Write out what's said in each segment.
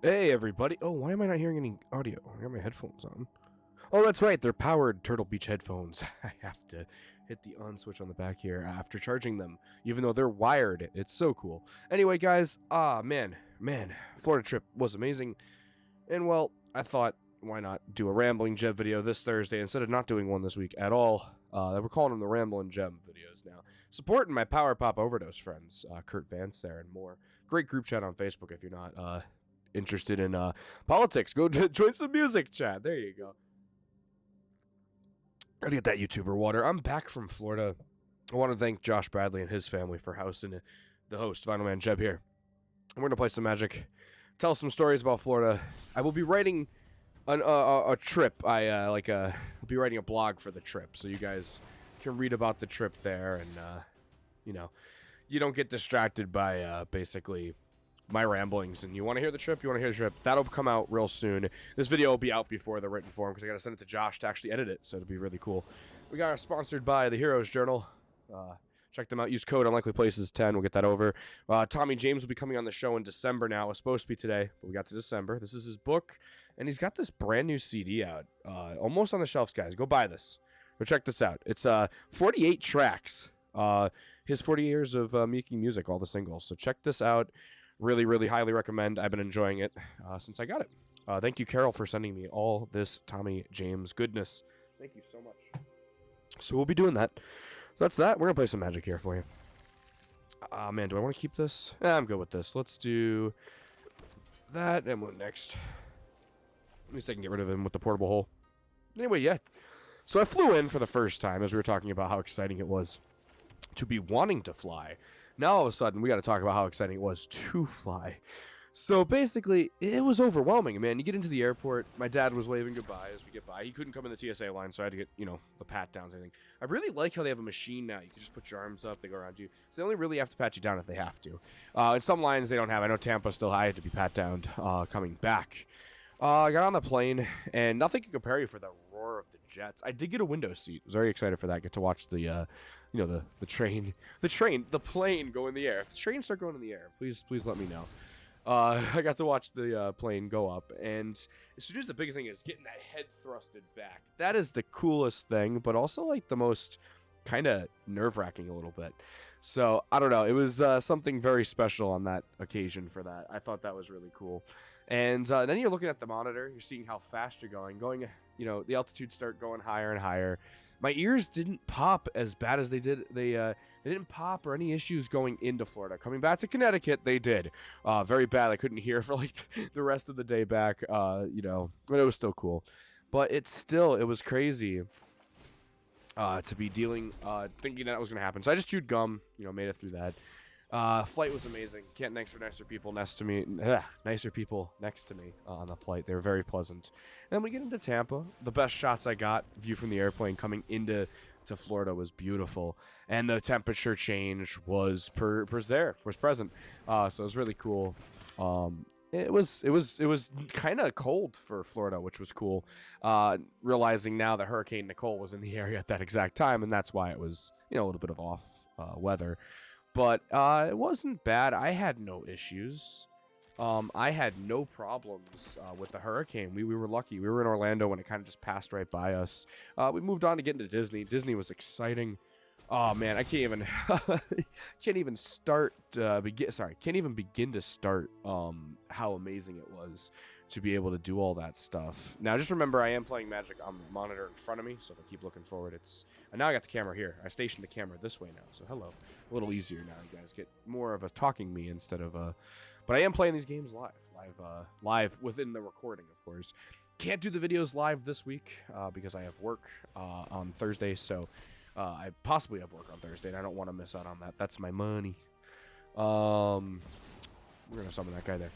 Hey everybody! Oh, why am I not hearing any audio? I got my headphones on. Oh, that's right, they're powered Turtle Beach headphones. I have to hit the on switch on the back here after charging them, even though they're wired. It's so cool. Anyway, guys, man, Florida trip was amazing. And well, I thought, why not do a Rambling Gem video this Thursday instead of not doing one this week at all? We're calling them the Rambling Gem videos now. Supporting my Power Pop Overdose friends, Kurt Vance there and more. Great group chat on Facebook if you're not interested in politics. Go join some music chat. There you go. Gotta get that YouTuber water. I'm back from Florida. I want to thank Josh Bradley and his family for housing the host, Vinyl Man Jeb here. We're gonna play some Magic, tell some stories about Florida. I will be writing a trip. I'll be writing a blog for the trip, so you guys can read about the trip there, and you don't get distracted by basically my ramblings, and you want to hear the trip, that'll come out real soon. This video will be out before the written form because I gotta send it to Josh to actually edit it, so it'll be really cool. We got sponsored by the Heroes Journal. Check them out. Use code unlikelyplaces10. We'll get that over. Tommy James will be coming on the show in December now. It was supposed to be today, but we got to December. This is his book, and he's got this brand new CD out. Almost on the shelves, guys. Go buy this. Go check this out. It's 48 tracks. His 40 years of making music, all the singles. So check this out. Really, really highly recommend. I've been enjoying it since I got it. Thank you, Carol, for sending me all this Tommy James goodness. Thank you so much. So we'll be doing that. So that's that. We're going to play some Magic here for you. Man, do I want to keep this? I'm good with this. Let's do that. And what next? At least I can get rid of him with the portable hole. Anyway, yeah. So I flew in for the first time, as we were talking about how exciting it was to be wanting to fly. Now all of a sudden, we got to talk about how exciting it was to fly. So basically, it was overwhelming, man. You get into the airport. My dad was waving goodbye as we get by. He couldn't come in the TSA line, so I had to get, the pat downs, I think. I really like how they have a machine now. You can just put your arms up. They go around you. So they only really have to pat you down if they have to. In some lines, they don't have. I know Tampa still had to be pat downed coming back. I got on the plane, and nothing can compare you for the roar of the jets. I did get a window seat. I was very excited for that. Get to watch the, the plane go in the air. If the trains start going in the air, please let me know. I got to watch the plane go up, and as soon as the big thing is getting that head thrusted back, that is the coolest thing, but also like the most kind of nerve-wracking a little bit. So I don't know, it was something very special on that occasion for that. I thought that was really cool. And then you're looking at the monitor, you're seeing how fast you're going, the altitudes start going higher and higher. My ears didn't pop as bad as they did. They didn't pop or any issues going into Florida. Coming back to Connecticut, they did. Very bad. I couldn't hear for like the rest of the day back, but it was still cool. But it was crazy to be thinking that was going to happen. So I just chewed gum, made it through that. Flight was amazing. Can't thanks for nicer people next to me on the flight. They were very pleasant. And then we get into Tampa. The best shots I got, view from the airplane coming into Florida, was beautiful, and the temperature change was present. So it was really cool. It was kind of cold for Florida, which was cool. Realizing now that Hurricane Nicole was in the area at that exact time, and that's why it was a little bit of off weather. But it wasn't bad. I had no issues. I had no problems with the hurricane. We were lucky. We were in Orlando when it kind of just passed right by us. We moved on to get into Disney. Disney was exciting. Oh man, I can't even can't even begin to start how amazing it was to be able to do all that stuff. Now just remember, I am playing Magic on the monitor in front of me, so if I keep looking forward, and now I got the camera here. I stationed the camera this way now, so hello. A little easier now. You guys get more of a talking me instead of but I am playing these games live within the recording, of course. Can't do the videos live this week because I have work on Thursday, so I possibly have work on Thursday, and I don't want to miss out on that. That's my money. We're gonna summon that guy there.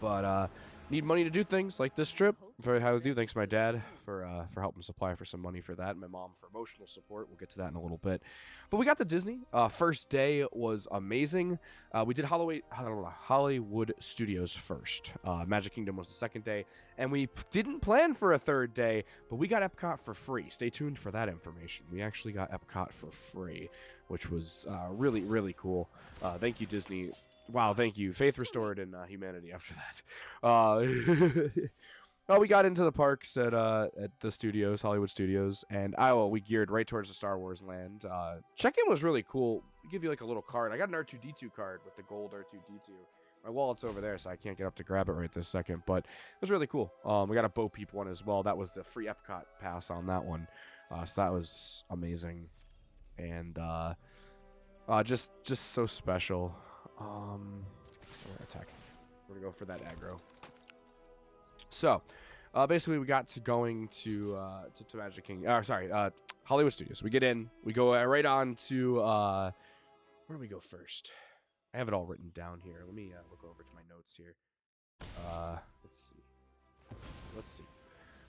But need money to do things like this trip. Very how to do. Thanks to my dad for helping supply for some money for that, and my mom for emotional support. We'll get to that in a little bit. But we got to Disney. First day was amazing. We did Hollywood Studios first. Magic Kingdom was the second day, and we didn't plan for a third day, but we got Epcot for free. Stay tuned for that information. We actually got Epcot for free, which was really, really cool. Thank you, Disney. Wow, thank you. Faith restored in humanity after that. Well, we got into the parks at the studios, Hollywood Studios, and we geared right towards the Star Wars land. Check-in was really cool. We give you like a little card. I got an R2-D2 card with the gold R2-D2. My wallet's over there, so I can't get up to grab it right this second, but it was really cool. We got a Bo Peep one as well. That was the free Epcot pass on that one, so that was amazing, and just so special. We're gonna attack. We're gonna go for that aggro. So, basically, we got to going to Magic Kingdom. Hollywood Studios. We get in. We go right on to where do we go first? I have it all written down here. Let me look over to my notes here. Let's see.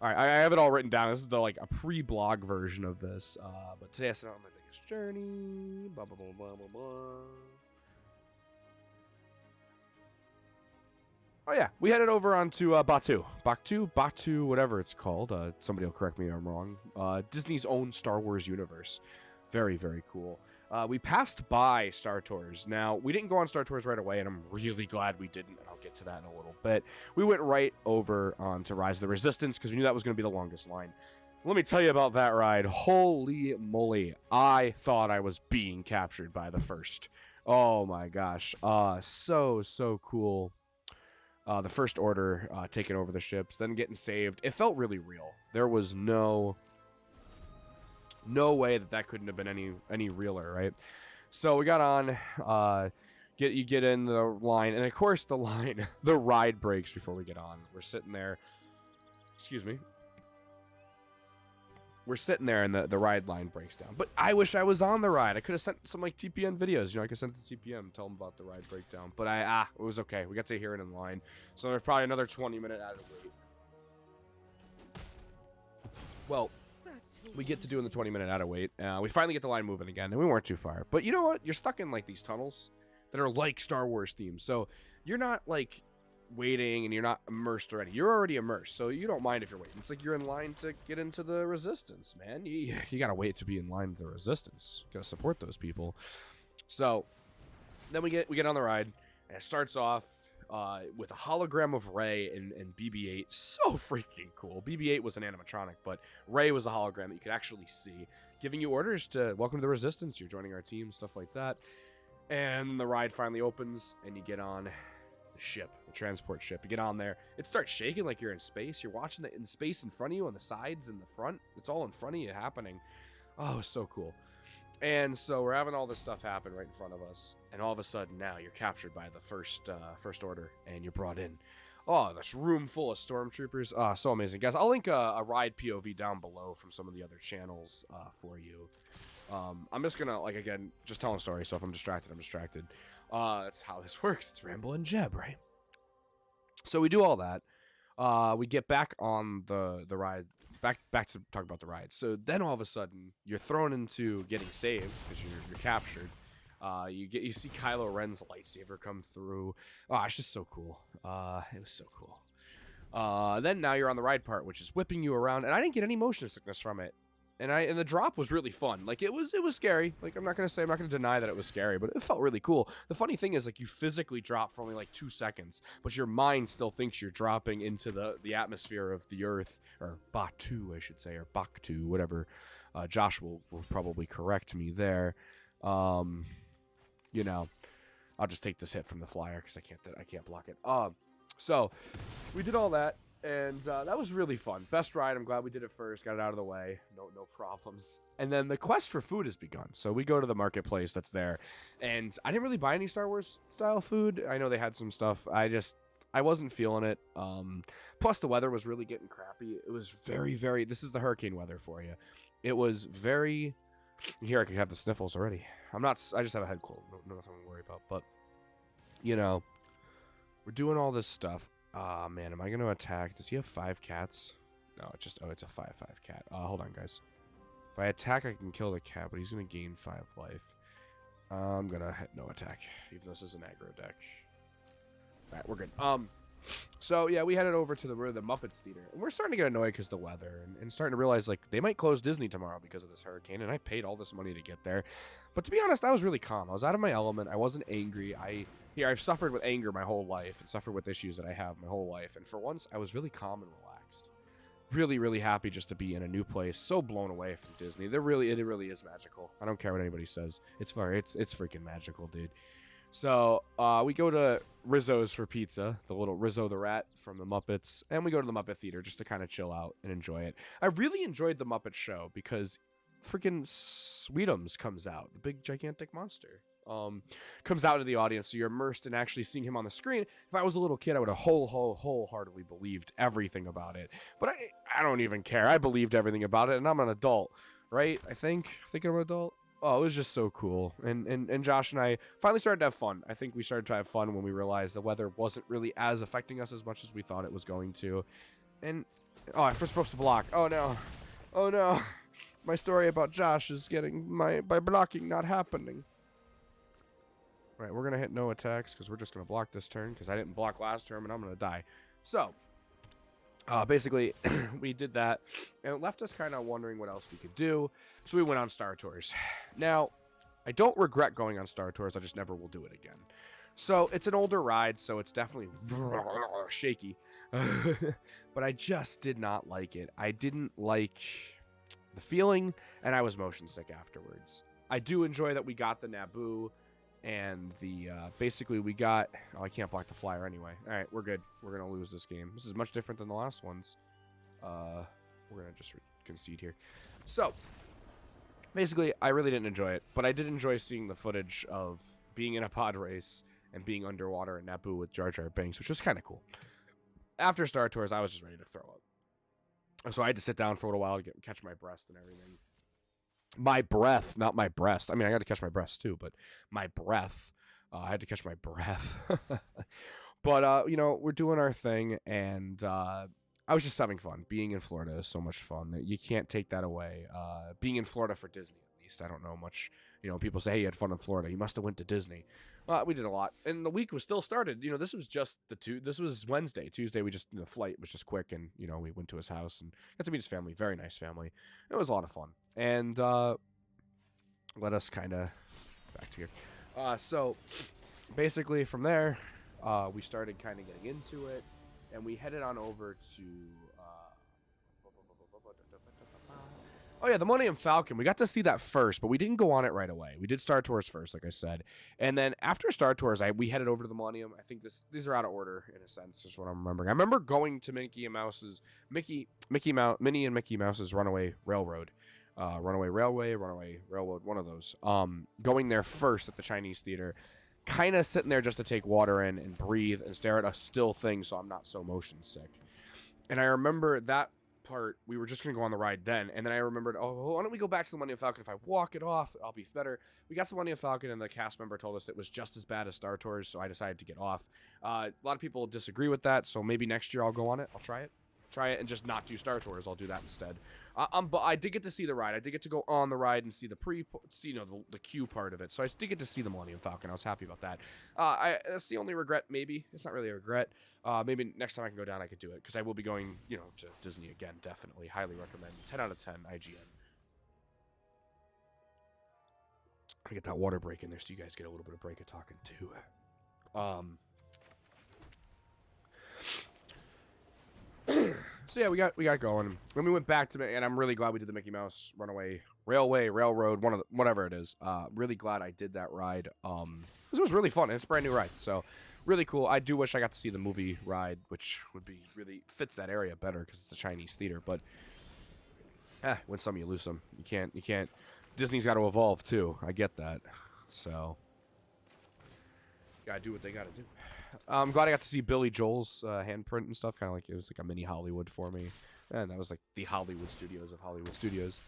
All right, I have it all written down. This is the a pre-blog version of this. But today I set out on my biggest journey. Blah blah blah blah blah blah. Oh yeah, we headed over onto Batuu, whatever it's called. Somebody will correct me if I'm wrong. Disney's own Star Wars universe. Very, very cool. We passed by Star Tours. Now, we didn't go on Star Tours right away, and I'm really glad we didn't, and I'll get to that in a little bit. We went right over onto Rise of the Resistance, because we knew that was going to be the longest line. Let me tell you about that ride. Holy moly. I thought I was being captured by the First. Oh my gosh. So cool. The First Order taking over the ships, then getting saved. It felt really real. There was no way that couldn't have been any realer, right? So we got on, you get in the line, and of course the ride breaks before we get on. We're sitting there, excuse me. We're sitting there, and the ride line breaks down. But I wish I was on the ride. I could have sent some TPN videos. I could send it to TPM, tell them about the ride breakdown. But it was okay. We got to hear it in line. So there's probably another 20-minute added wait. Well, we get to doing the 20-minute added wait. We finally get the line moving again, and we weren't too far. But you know what? You're stuck in these tunnels that are like Star Wars themed. So you're not waiting and you're not immersed already. You're already immersed, so you don't mind if you're waiting. It's like you're in line to get into the Resistance, man. You gotta wait to be in line with the Resistance. You gotta support those people. So then we get on the ride, and it starts off with a hologram of Rey and BB-8. So freaking cool. BB-8 was an animatronic, but Rey was a hologram that you could actually see, giving you orders to welcome to the Resistance. You're joining our team, stuff like that. And the ride finally opens, and you get on the ship, the transport ship. You get on there, it starts shaking like you're in space. You're watching it in space in front of you, on the sides and the front. It's all in front of you happening. Oh, so cool. And so we're having all this stuff happen right in front of us, and all of a sudden now you're captured by the first order, and you're brought in. Oh, this room full of stormtroopers. So amazing, guys. I'll link a ride POV down below from some of the other channels for you. I'm just gonna again just telling a story, so if I'm distracted, I'm distracted. That's how this works. It's Ramble and Jeb, right? So we do all that. We get back on the ride, back to talk about the ride. So then all of a sudden, you're thrown into getting saved because you're captured. You see Kylo Ren's lightsaber come through. Oh, it's just so cool. It was so cool. Then now you're on the ride part, which is whipping you around, and I didn't get any motion sickness from it. And the drop was really fun. It was scary. I'm not gonna deny that it was scary, but it felt really cool. The funny thing is, you physically drop for only 2 seconds, but your mind still thinks you're dropping into the atmosphere of the Earth, or Batuu, I should say, or Bakhtu, whatever. Josh will probably correct me there. I'll just take this hit from the flyer because I can't block it. So we did all that. And that was really fun. Best ride. I'm glad we did it first. Got it out of the way. No problems. And then the quest for food has begun. So we go to the marketplace that's there. And I didn't really buy any Star Wars style food. I know they had some stuff. I wasn't feeling it. Plus the weather was really getting crappy. It was very, very... This is the hurricane weather for you. It was very... Here I could have the sniffles already. I just have a head cold. Nothing to worry about. But, we're doing all this stuff. Ah, man, am I going to attack? Does he have 5 cats? No, it's a 5/5 cat. Hold on, guys. If I attack, I can kill the cat, but he's going to gain 5 life. I'm going to hit no attack, even though this is an aggro deck. Alright, we're good. So yeah, we headed over to the Muppets Theater, and we're starting to get annoyed because the weather, and starting to realize like they might close Disney tomorrow because of this hurricane, and I paid all this money to get there. But to be honest, I was really calm. I was out of my element. I wasn't angry. I've suffered with anger my whole life, and suffered with issues that I have my whole life, and for once, I was really calm and relaxed. Really, really happy just to be in a new place. So blown away from Disney. It really is magical. I don't care what anybody says. It's freaking magical, dude. So we go to Rizzo's for pizza, the little Rizzo the Rat from the Muppets, and we go to the Muppet Theater just to kind of chill out and enjoy it. I really enjoyed the Muppet Show because freaking Sweetums comes out, the big gigantic monster, comes out into the audience, so you're immersed in actually seeing him on the screen. If I was a little kid, I would have wholeheartedly believed everything about it, but I don't even care. I believed everything about it, and I'm an adult, right? I think I'm an adult. Oh, it was just so cool. And Josh and I finally started to have fun. I think we started to have fun when we realized the weather wasn't really as affecting us as much as we thought it was going to. And, oh, I'm supposed to block. Oh, no. Oh, no. My story about Josh is by blocking not happening. All right, we're going to hit no attacks because we're just going to block this turn because I didn't block last turn and I'm going to die. So, basically, we did that, and it left us kind of wondering what else we could do, so we went on Star Tours. Now, I don't regret going on Star Tours, I just never will do it again. So, it's an older ride, so it's definitely shaky, but I just did not like it. I didn't like the feeling, and I was motion sick afterwards. I do enjoy that we got the Naboo, and the basically we got, oh, I can't block the flyer anyway. All right, we're good. We're gonna lose this game. This is much different than the last ones. We're gonna just concede here. So basically, I really didn't enjoy it, but I did enjoy seeing the footage of being in a pod race and being underwater in Naboo with Jar Jar Binks, which was kind of cool. After Star Tours, I was just ready to throw up, so I had to sit down for a little while to catch my breath and everything. My breath, not my breast. I mean, I got to catch my breasts too, but my breath. I had to catch my breath. But, you know, we're doing our thing, and I was just having fun. Being in Florida is so much fun. You can't take that away. Being in Florida for Disney, at least. I don't know much. You know, people say, hey, you had fun in Florida. You must have went to Disney. We did a lot. And the week was still started. You know, this was just this was Wednesday. Tuesday, the flight was just quick, and, you know, we went to his house and got to meet his family. Very nice family. It was a lot of fun. And let us kind of back to here. So basically from there, we started kind of getting into it, and we headed on over to oh yeah, the Millennium Falcon. We got to see that first, but we didn't go on it right away. We did Star Tours first, like I said, and then after Star Tours, we headed over to the Millennium. I think these are out of order in a sense, is what I'm remembering. I remember going to Minnie and Mickey Mouse's Runaway Railroad. Runaway Railway, Runaway Railroad, one of those. Going there first at the Chinese theater, kind of sitting there just to take water in and breathe and stare at a still thing so I'm not so motion sick. And I remember that part, we were just going to go on the ride then, and then I remembered, oh, why don't we go back to the Millennium Falcon? If I walk it off, I'll be better. We got to the Millennium Falcon, and the cast member told us it was just as bad as Star Tours, so I decided to get off. A lot of people disagree with that, so maybe next year I'll go on it. I'll try it and just not do Star Tours. I'll do that instead. But I did get to see the ride. I did get to go on the ride and see the the queue part of it. So I did get to see the Millennium Falcon. I was happy about that. That's the only regret, maybe. It's not really a regret. Maybe next time I can go down, I could do it, because I will be going, you know, to Disney again. Definitely, highly recommend. 10 out of 10 IGN. I get that water break in there, so you guys get a little bit of break of talking too. So yeah, we got going, and we went back to, and I'm really glad we did the Mickey Mouse Runaway Railway, Railroad, whatever it is. Really glad I did that ride. This was really fun, and it's a brand new ride, so really cool. I do wish I got to see the movie ride, which would be really fits that area better because it's a Chinese theater. But win some, you lose some. You can't. Disney's got to evolve too. I get that. So gotta do what they gotta do. I'm glad I got to see Billy Joel's handprint and stuff. Kind of like it was like a mini Hollywood for me, and that was like the Hollywood Studios of Hollywood Studios.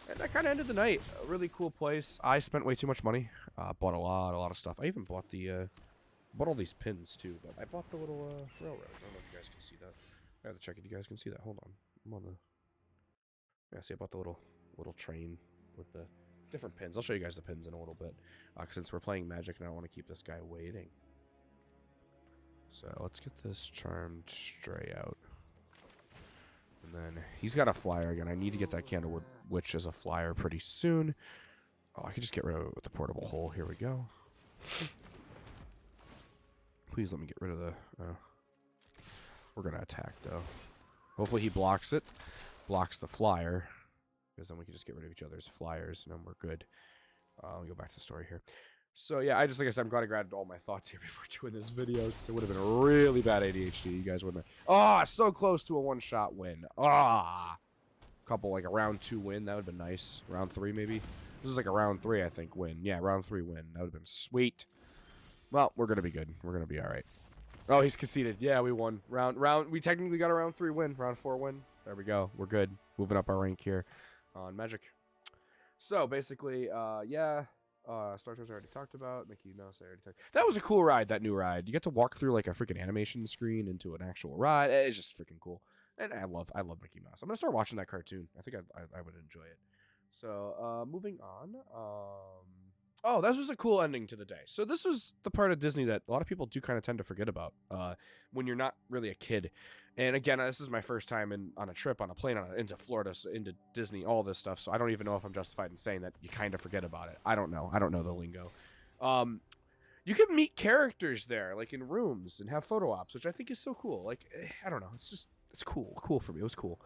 And that kind of ended the night. A really cool place. I spent way too much money. Bought a lot of stuff. I even bought bought all these pins too. But I bought the little railroad. I don't know if you guys can see that. I have to check if you guys can see that. Hold on. I'm on the. Yeah, see, I bought the little train with the different pins. I'll show you guys the pins in a little bit. Since we're playing Magic and I don't want to keep this guy waiting. So let's get this charmed stray out. And then he's got a flyer again. I need to get that Candlewood Witch as a flyer pretty soon. Oh, I could just get rid of it with the portable hole. Here we go. Please let me get rid of the... we're going to attack, though. Hopefully he blocks it. Blocks the flyer. Because then we can just get rid of each other's flyers, and then we're good. Let me go back to the story here. So, yeah, like I said, I'm glad I grabbed all my thoughts here before doing this video, because it would have been a really bad ADHD. You guys wouldn't have... Oh, so close to a one-shot win. Couple, like, a round 2 win. That would have been nice. Round 3, maybe? This is like a round 3, I think, win. Yeah, round 3 win. That would have been sweet. Well, we're going to be good. We're going to be all right. Oh, he's conceded. Yeah, we won. We technically got a round 3 win. Round 4 win. There we go. We're good. Moving up our rank here on Magic. So, basically, yeah... Star Tours I already talked about. Mickey Mouse I already talked. That was a cool ride, that new ride. You get to walk through like a freaking animation screen into an actual ride. It's just freaking cool. And I love Mickey Mouse. I'm gonna start watching that cartoon. I think I would enjoy it. So moving on. Oh, this was a cool ending to the day. So this was the part of Disney that a lot of people do kind of tend to forget about when you're not really a kid. And again, this is my first time on a trip on a plane into Florida, into Disney, all this stuff. So I don't even know if I'm justified in saying that you kind of forget about it. I don't know. I don't know the lingo. You can meet characters there, like in rooms, and have photo ops, which I think is so cool. Like, I don't know. It's cool. Cool for me. It was cool.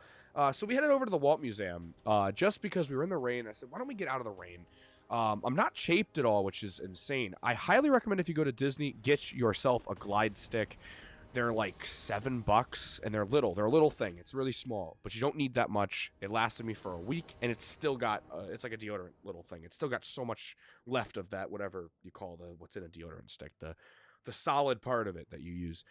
So we headed over to the Walt Museum just because we were in the rain. I said, why don't we get out of the rain? I'm not chafed at all, which is insane. I highly recommend if you go to Disney, get yourself a glide stick. They're like $7, and they're little. They're a little thing. It's really small, but you don't need that much. It lasted me for a week, and it's still got, it's like a deodorant little thing. It's still got so much left of that, whatever you call what's in a deodorant stick, the solid part of it that you use.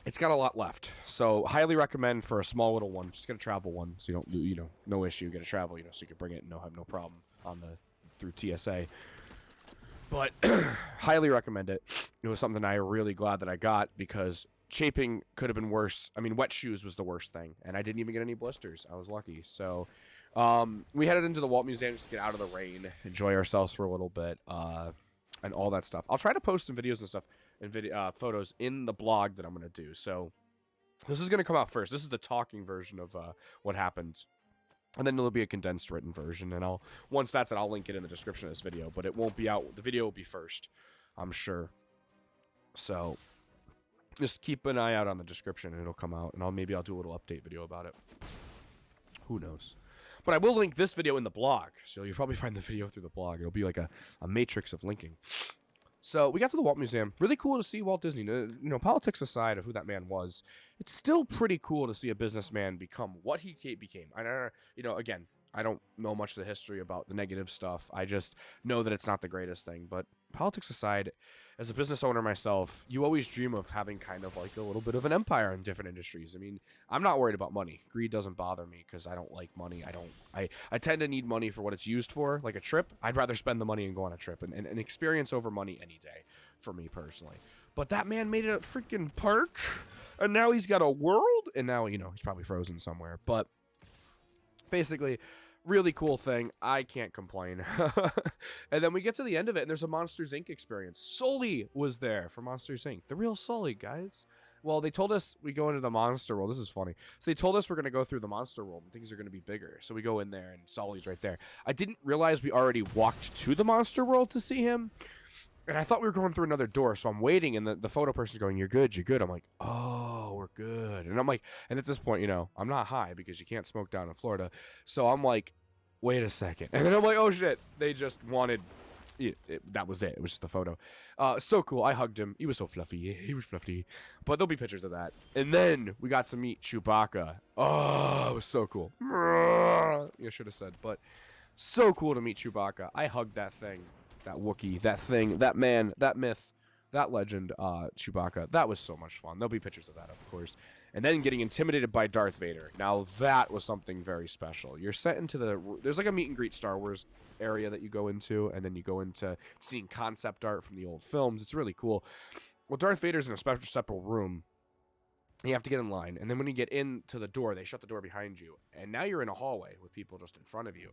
It's got a lot left, so highly recommend for a small little one. Just get a travel one, so you don't, no issue. Get a travel, so you can bring it and have no problem through TSA. But highly recommend it. It was something I'm really glad that I got because chafing could have been worse. I mean, wet shoes was the worst thing, and I didn't even get any blisters. I was lucky. So we headed into the Walt Museum just to get out of the rain, enjoy ourselves for a little bit, and all that stuff. I'll try to post some videos and stuff and photos in the blog that I'm going to do. So this is going to come out first. This is the talking version of what happened. And then there'll be a condensed written version, and once that's it, I'll link it in the description of this video, but it won't be out. The video will be first, I'm sure. So just keep an eye out on the description, and it'll come out, and maybe I'll do a little update video about it. Who knows? But I will link this video in the blog, so you'll probably find the video through the blog. It'll be like a matrix of linking. So we got to the Walt Museum. Really cool to see Walt Disney. Politics aside of who that man was, it's still pretty cool to see a businessman become what he became. Again, I don't know much of the history about the negative stuff. I just know that it's not the greatest thing. But politics aside, as a business owner myself, you always dream of having kind of like a little bit of an empire in different industries. I mean, I'm not worried about money. Greed doesn't bother me because I don't like money. I tend to need money for what it's used for, like a trip. I'd rather spend the money and go on a trip and experience over money any day for me personally. But that man made it a freaking park, and now he's got a world, and now, he's probably frozen somewhere. But basically, really cool thing. I can't complain. And then we get to the end of it, and there's a Monsters, Inc. experience. Sully was there for Monsters, Inc. The real Sully, guys. Well, they told us we go into the monster world. This is funny. So they told us we're going to go through the monster world, and things are going to be bigger. So we go in there, and Sully's right there. I didn't realize we already walked to the monster world to see him. And I thought we were going through another door, so I'm waiting, and the photo person's going, you're good. I'm like, oh, we're good. And I'm like, and at this point, I'm not high because you can't smoke down in Florida. So I'm like, wait a second. And then I'm like, oh, shit. They just wanted, that was it. It was just a photo. So cool. I hugged him. He was so fluffy. He was fluffy. But there'll be pictures of that. And then we got to meet Chewbacca. Oh, it was so cool. I should have said, but so cool to meet Chewbacca. I hugged that thing. That Wookiee, that thing, that man, that myth, that legend, Chewbacca. That was so much fun. There'll be pictures of that, of course. And then getting intimidated by Darth Vader. Now, that was something very special. You're set into there's like a meet and greet Star Wars area that you go into, and then you go into seeing concept art from the old films. It's really cool. Well, Darth Vader's in a special separate room. You have to get in line. And then when you get into the door, they shut the door behind you. And now you're in a hallway with people just in front of you.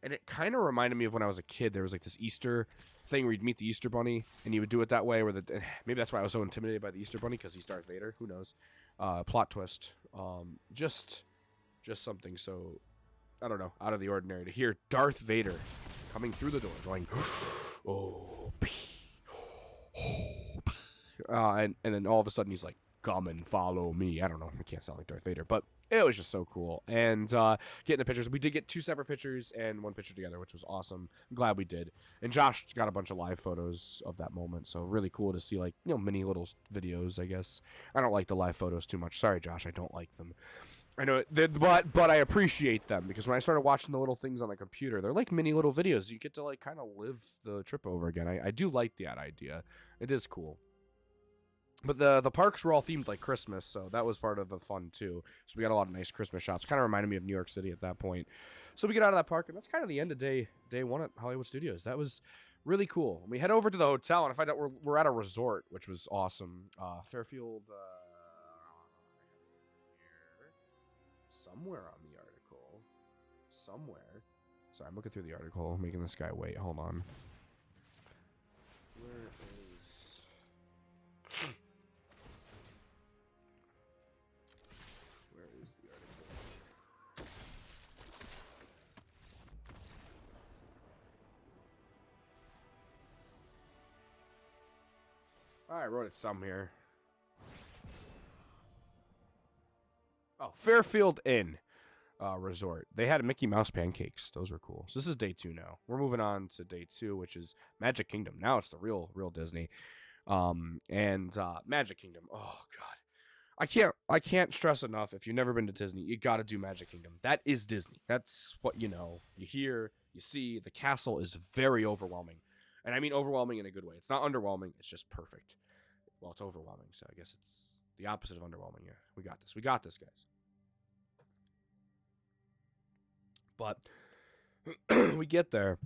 And it kind of reminded me of when I was a kid. There was like this Easter thing where you'd meet the Easter Bunny, and you would do it that way. Where maybe that's why I was so intimidated by the Easter Bunny, because he's Darth Vader. Who knows? Plot twist. Just something so, I don't know, out of the ordinary to hear Darth Vader coming through the door, going, oh, and then all of a sudden he's like, come and follow me. I don't know. I can't sound like Darth Vader, but it was just so cool. And getting the pictures. We did get 2 separate pictures and 1 picture together, which was awesome. I'm glad we did. And Josh got a bunch of live photos of that moment, so really cool to see, like, you know, mini little videos, I guess. I don't like the live photos too much. Sorry, Josh, I don't like them. I know, but I appreciate them, because when I started watching the little things on the computer, they're like mini little videos. You get to, like, kind of live the trip over again. I do like that idea. It is cool. But the parks were all themed like Christmas, so that was part of the fun too. So we got a lot of nice Christmas shots. Kind of reminded me of New York City at that point. So we get out of that park, and that's kind of the end of day 1 at Hollywood Studios. That was really cool. We head over to the hotel, and I find out we're at a resort, which was awesome. Fairfield, somewhere on the article. Somewhere. Sorry, I'm looking through the article, making this guy wait. Hold on. Where is... Where is the article? I wrote it somewhere. Oh, Fairfield Inn Resort. They had Mickey Mouse pancakes. Those were cool. So this is day 2 now. We're moving on to day 2, which is Magic Kingdom. Now it's the real Disney. Magic Kingdom. Oh God. I can't stress enough, if you've never been to Disney, you got to do Magic Kingdom. That is Disney. That's what you know. You hear, you see. The castle is very overwhelming. And I mean overwhelming in a good way. It's not underwhelming. It's just perfect. Well, it's overwhelming, so I guess it's the opposite of underwhelming. Yeah, we got this. We got this, guys. But we get there,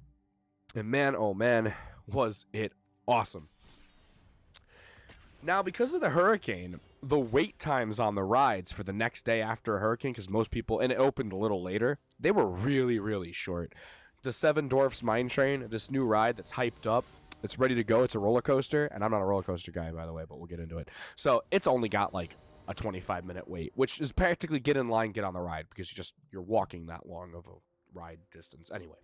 and man, oh man, was it awesome. Now, because of the hurricane, the wait times on the rides for the next day after a hurricane, because most people, and it opened a little later, they were really, really short. The Seven Dwarfs Mine Train, this new ride that's hyped up, it's ready to go. It's a roller coaster, and I'm not a roller coaster guy, by the way, but we'll get into it. So it's only got like a 25-minute wait, which is practically get in line, get on the ride, because you're walking that long of a ride distance anyway.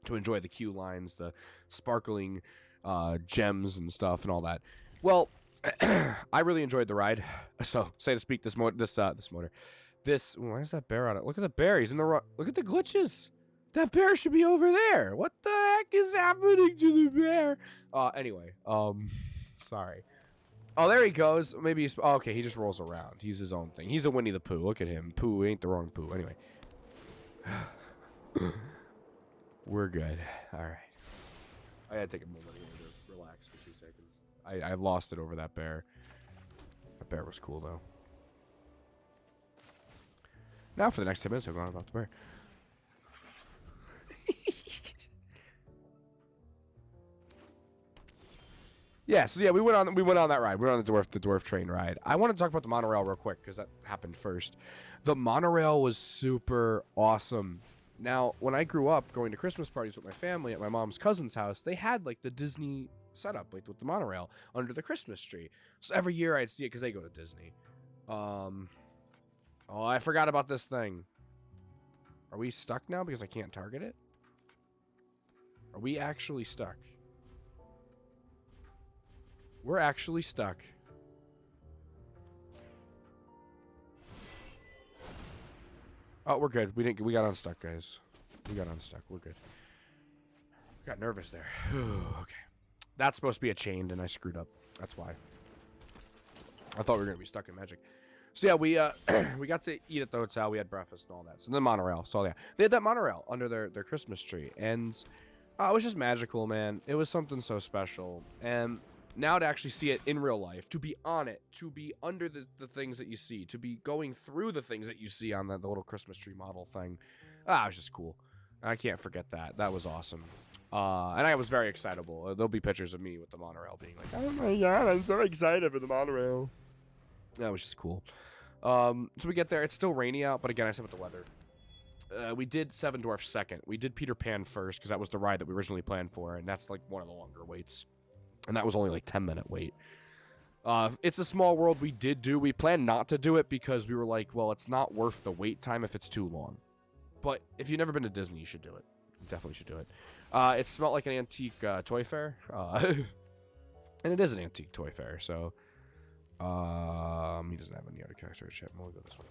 To enjoy the queue lines, the sparkling gems and stuff, and all that. Well, I really enjoyed the ride. So, say to speak, this motor. Why is that bear on it? Look at the bear. He's in the look at the glitches. That bear should be over there. What the heck is happening to the bear? Anyway, sorry. Oh, there he goes. Maybe he's... Oh, okay, he just rolls around. He's his own thing. He's a Winnie the Pooh. Look at him. Pooh ain't the wrong Pooh. Anyway. We're good. All right. I gotta take a moment here to relax for 2 seconds. I lost it over that bear. That bear was cool, though. Now for the next 10 minutes, I'm going about the bear. Yeah, so yeah, we went on that ride. We went on the dwarf train ride. I want to talk about the monorail real quick because that happened first. The monorail was super awesome. Now, when I grew up going to Christmas parties with my family at my mom's cousin's house, they had like the Disney setup, like with the monorail under the Christmas tree. So every year I'd see it because they go to Disney. Oh, I forgot about this thing. Are we stuck now because I can't target it? Are we actually stuck? We're actually stuck. Oh, we're good. We got unstuck, guys. We got unstuck. We're good. Got nervous there. Okay. That's supposed to be a chained, and I screwed up. That's why. I thought we were gonna be stuck in magic. So yeah, we we got to eat at the hotel. We had breakfast and all that. So the monorail. So yeah, they had that monorail under their Christmas tree, and it was just magical, man. It was something so special, and now to actually see it in real life, to be on it, to be under the things that you see, to be going through the things that you see on the little Christmas tree model thing, it was just cool. I can't forget that. That was awesome. And I was very excitable. There'll be pictures of me with the monorail being like, oh my god, I'm so excited for the monorail. That was just cool. So we get there. It's still rainy out, but again, I said with the weather. we did Seven Dwarfs second. We did Peter Pan first because that was the ride that we originally planned for, and that's like one of the longer waits. And that was only like 10-minute wait. It's a Small World we did do. We planned not to do it because we were like, well, it's not worth the wait time if it's too long. But if you've never been to Disney, you should do it. You definitely should do it. It smelled like an antique toy fair. And it is an antique toy fair, so... he doesn't have any other characters yet. We'll go this way.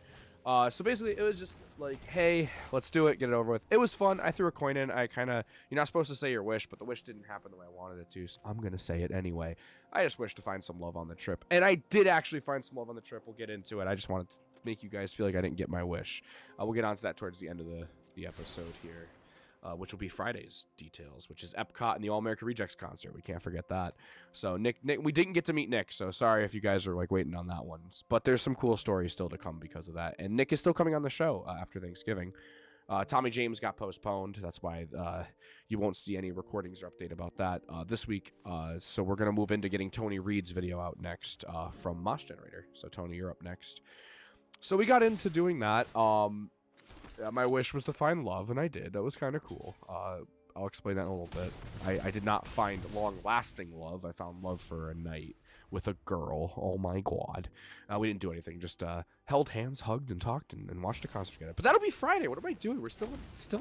So basically, it was just like, hey, let's do it, get it over with. It was fun. I threw a coin in. I kind of... You're not supposed to say your wish, but the wish didn't happen the way I wanted it to, so I'm going to say it anyway. I just wish to find some love on the trip. And I did actually find some love on the trip. We'll get into it. I just wanted to make you guys feel like I didn't get my wish. We'll get onto that towards the end of the episode here, which will be Friday's details, which is Epcot and the All-America Rejects concert. We can't forget that. So Nick, we didn't get to meet Nick, so sorry if you guys are like waiting on that one. But there's some cool stories still to come because of that. And Nick is still coming on the show after Thanksgiving. Tommy James got postponed. That's why you won't see any recordings or update about that this week. So we're going to move into getting Tony Reed's video out next from Mosh Generator. So Tony, you're up next. So we got into doing that. My wish was to find love, and I did. That was kind of cool. I'll explain that in a little bit. I did not find long-lasting love. I found love for a night with a girl. Oh, my God. We didn't do anything. Just held hands, hugged, and talked, and watched a concert together. But that'll be Friday. What am I doing? We're still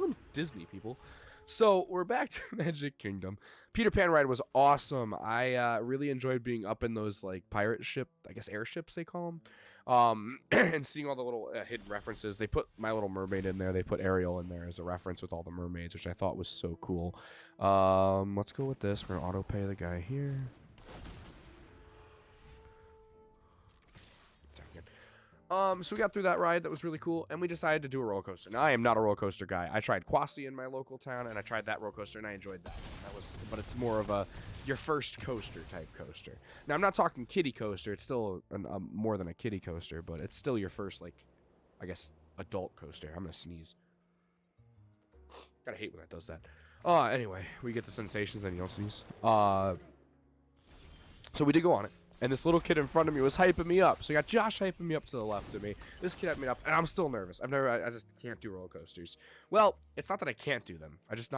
in Disney, people. So we're back to Magic Kingdom. Peter Pan ride was awesome. I really enjoyed being up in those, like, pirate ship, I guess airships they call them. And seeing all the little hidden references. They put My Little Mermaid in there. They put Ariel in there as a reference with all the mermaids, which I thought was so cool. Let's go with this. We're going to auto-pay the guy here. So we got through that ride. That was really cool. And we decided to do a roller coaster. Now, I am not a roller coaster guy. I tried Quasi in my local town, and I tried that roller coaster, and I enjoyed that. But it's more of your first coaster type coaster. Now, I'm not talking kiddie coaster. It's still more than a kiddie coaster, but it's still your first, like, I guess, adult coaster. I'm going to sneeze. Gotta hate when that does that. Anyway, we get the sensations, and you don't sneeze. So we did go on it. And this little kid in front of me was hyping me up. So you got Josh hyping me up to the left of me. This kid hyping me up, and I'm still nervous. I just can't do roller coasters. Well, it's not that I can't do them. I guess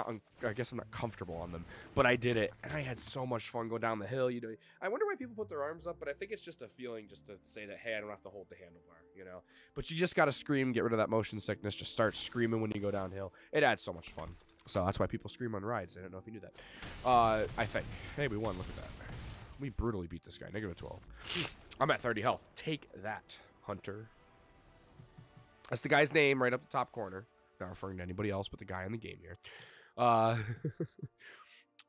I'm not comfortable on them. But I did it, and I had so much fun going down the hill. You know, I wonder why people put their arms up, but I think it's just a feeling just to say that, hey, I don't have to hold the handlebar, you know. But you just got to scream, get rid of that motion sickness. Just start screaming when you go downhill. It adds so much fun. So that's why people scream on rides. I don't know if you knew that. I think. Hey, we won. Look at that. We brutally beat this guy. -12. I'm at 30 health. Take that, Hunter. That's the guy's name right up the top corner. Not referring to anybody else but the guy in the game here.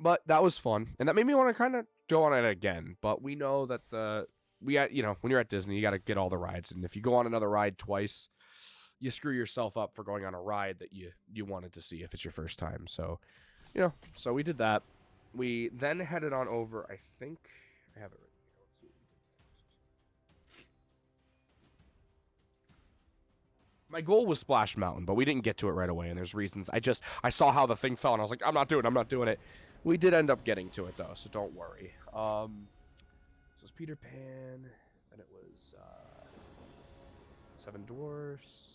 But that was fun. And that made me want to kind of go on it again. But we know that you know, when you're at Disney, you got to get all the rides. And if you go on another ride twice, you screw yourself up for going on a ride that you wanted to see if it's your first time. So, you know, so we did that. We then headed on over, I think, I have it right here. Let's see what we did next. My goal was Splash Mountain, but we didn't get to it right away, and there's reasons. I saw how the thing fell, and I was like, I'm not doing it. We did end up getting to it, though, so don't worry. So it's Peter Pan, and it was Seven Dwarfs.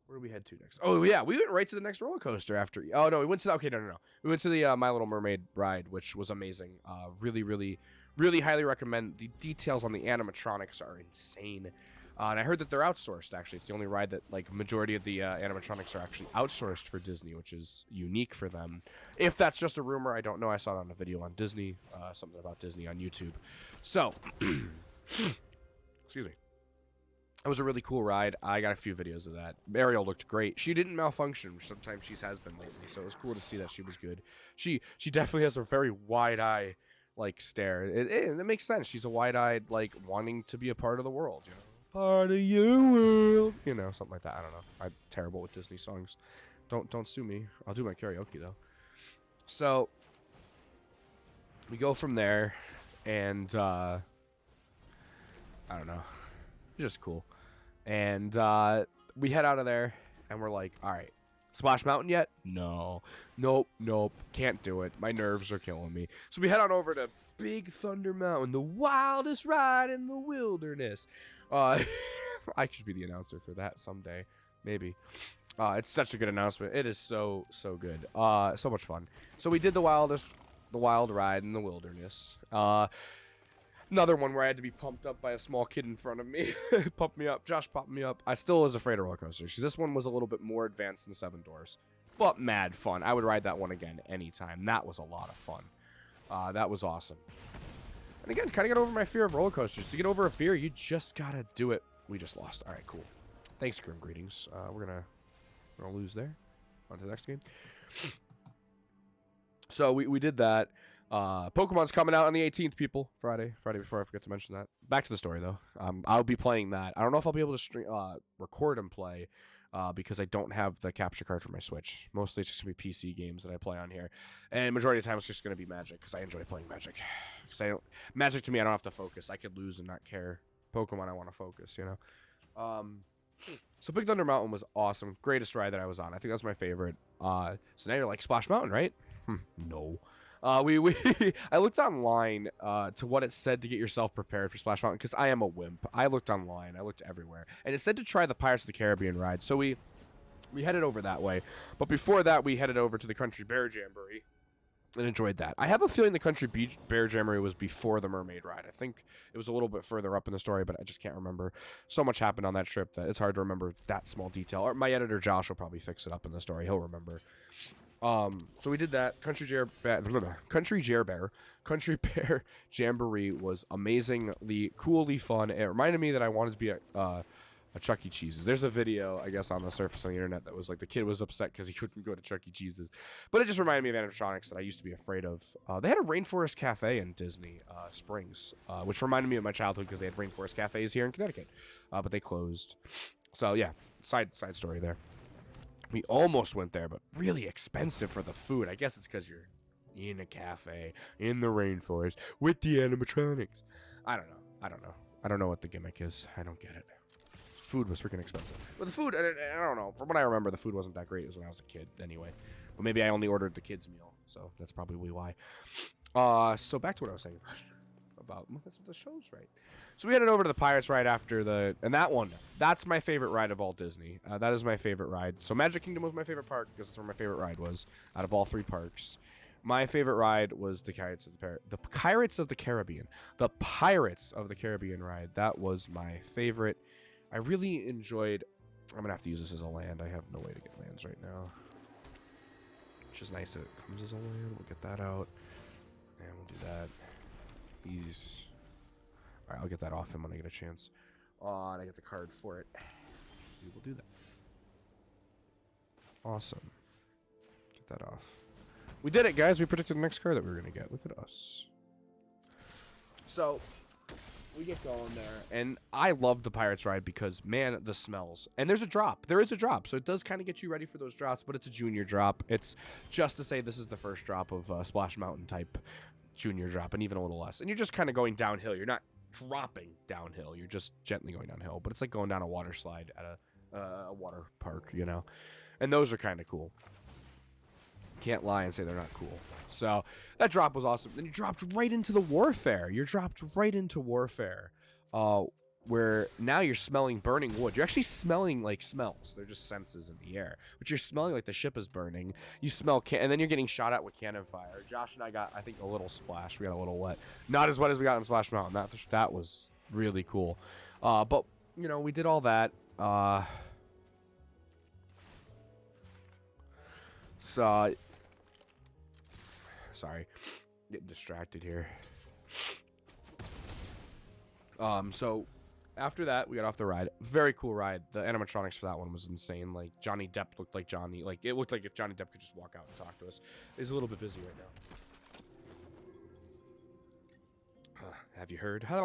Where do we head to next? Oh, yeah, we went right to the next roller coaster after. Oh, no, we went to the... Okay, no. We went to the My Little Mermaid ride, which was amazing. Really, really, really highly recommend. The details on the animatronics are insane. And I heard that they're outsourced, actually. It's the only ride that, like, majority of the animatronics are actually outsourced for Disney, which is unique for them. If that's just a rumor, I don't know. I saw it on a video on Disney, something about Disney on YouTube. So, excuse me. It was a really cool ride. I got a few videos of that. Ariel looked great. She didn't malfunction, which sometimes she has been lately, so it was cool to see that she was good. She definitely has a very wide-eye, like, stare. It makes sense. She's a wide-eyed, like, wanting to be a part of the world, you know? Part of your world. You know, something like that. I don't know. I'm terrible with Disney songs. Don't sue me. I'll do my karaoke, though. So, we go from there, and, I don't know. Just cool. And we head out of there, and we're like, all right, Splash Mountain yet? No. Nope. Can't do it. My nerves are killing me. So we head on over to Big Thunder Mountain, the wildest ride in the wilderness. I should be the announcer for that someday. Maybe. It's such a good announcement. It is so good. So much fun. So we did the wild ride in the wilderness. Another one where I had to be pumped up by a small kid in front of me. Pumped me up. Josh pumped me up. I still was afraid of roller coasters because this one was a little bit more advanced than Seven Doors. But mad fun. I would ride that one again anytime. That was a lot of fun. That was awesome. And again, kind of got over my fear of roller coasters. To get over a fear, you just gotta do it. We just lost. All right, cool. Thanks, Grim Greetings. We're gonna lose there. On to the next game. So we did that. Pokemon's coming out on the 18th, people. Friday before I forget to mention that. Back to the story, though. I'll be playing that. I don't know if I'll be able to record and play because I don't have the capture card for my Switch. Mostly it's just going to be PC games that I play on here. And majority of the time it's just going to be Magic because I enjoy playing Magic. Magic to me, I don't have to focus. I could lose and not care. Pokemon, I want to focus, you know? So Big Thunder Mountain was awesome. Greatest ride that I was on. I think that was my favorite. So now you're like, Splash Mountain, right? No. I looked online to what it said to get yourself prepared for Splash Mountain because I am a wimp. I looked online. I looked everywhere. And it said to try the Pirates of the Caribbean ride. So we headed over that way. But before that, we headed over to the Country Bear Jamboree and enjoyed that. I have a feeling the Country Bear Jamboree was before the Mermaid ride. I think it was a little bit further up in the story, but I just can't remember. So much happened on that trip that it's hard to remember that small detail. Or my editor, Josh, will probably fix it up in the story. He'll remember. So we did that. Country Bear Jamboree was amazingly, coolly fun. It reminded me that I wanted to be a Chuck E. Cheese's. There's a video, I guess, on the surface on the internet that was like the kid was upset because he couldn't go to Chuck E. Cheese's. But it just reminded me of animatronics that I used to be afraid of. They had a Rainforest Cafe in Disney Springs, which reminded me of my childhood because they had Rainforest Cafes here in Connecticut, but they closed. So yeah, side story there. We almost went there, but really expensive for the food. I guess it's because you're in a cafe in the rainforest with the animatronics. I don't know. I don't know what the gimmick is. I don't get it. Food was freaking expensive. But the food, I don't know. From what I remember, the food wasn't that great. It was when I was a kid anyway. But maybe I only ordered the kids' meal, so that's probably why. So back to what I was saying about the show's right. So we headed over to the Pirates ride after that's my favorite ride of all Disney. That is my favorite ride. So Magic Kingdom was my favorite park because that's where my favorite ride was out of all three parks. My favorite ride was the Pirates of the Caribbean. The Pirates of the Caribbean ride. That was my favorite. I really enjoyed. I'm gonna have to use this as a land. I have no way to get lands right now, which is nice that it comes as a land. We'll get that out, and we'll do that. These. All right, I'll get that off him when I get a chance. And I get the card for it. We will do that. Awesome. Get that off. We did it, guys. We predicted the next card that we were going to get. Look at us. So, we get going there. And I love the Pirates ride because, man, the smells. And there's a drop. There is a drop. So it does kind of get you ready for those drops, but it's a junior drop. It's just to say this is the first drop of Splash Mountain type junior drop, and even a little less. And you're just kind of going downhill. You're not dropping downhill. You're just gently going downhill. But it's like going down a water slide at a water park, you know? And those are kind of cool. Can't lie and say they're not cool. So that drop was awesome. Then you dropped right into the Warfare. You're dropped right into Warfare, where now you're smelling burning wood. You're actually smelling like smells. They're just senses in the air. But you're smelling like the ship is burning. You smell and then you're getting shot at with cannon fire. Josh and I got, I think, a little splash. We got a little wet. Not as wet as we got in Splash Mountain. That was really cool. But, you know, we did all that. So... Sorry, getting distracted here. So after that, we got off the ride. Very cool ride. The animatronics for that one was insane. Like, Johnny Depp looked like Johnny. Like, it looked like if Johnny Depp could just walk out and talk to us. He's a little bit busy right now. Have you heard? That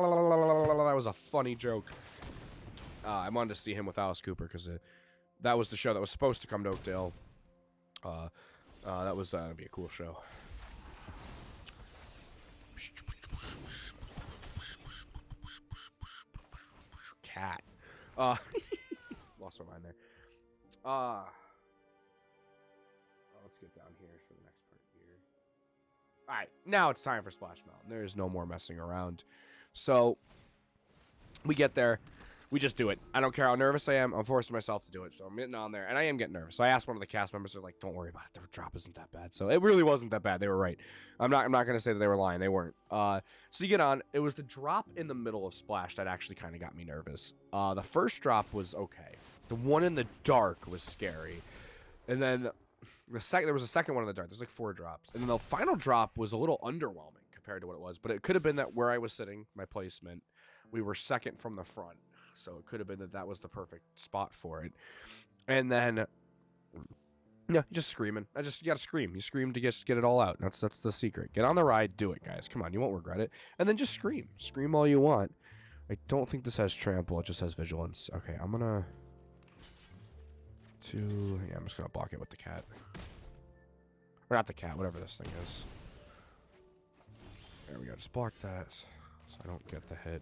was a funny joke. I wanted to see him with Alice Cooper because that was the show that was supposed to come to Oakdale. That was going to be a cool show. Cat. Lost my mind there. Let's get down here for the next part here. Alright, now it's time for Splash Mountain. There is no more messing around. So, we get there. we just do it. I don't care how nervous I am. I'm forcing myself to do it. So I'm getting on there, and I am getting nervous. So I asked one of the cast members. They're like, "Don't worry about it. The drop isn't that bad." So it really wasn't that bad. They were right. I'm not gonna say that they were lying. They weren't. So you get on. It was the drop in the middle of Splash that actually kind of got me nervous. The first drop was okay. The one in the dark was scary, and then there was a second one in the dark. There's like 4 drops, and then the final drop was a little underwhelming compared to what it was. But it could have been that where I was sitting, my placement, we were second from the front. So it could have been that was the perfect spot for it. And then, yeah, just screaming. You gotta scream. You scream to get it all out. That's the secret. Get on the ride. Do it, guys. Come on. You won't regret it. And then just scream. Scream all you want. I don't think this has trample. It just has vigilance. Okay, I'm gonna... I'm just gonna block it with the cat. Or not the cat, whatever this thing is. There we go. Just block that so I don't get the hit.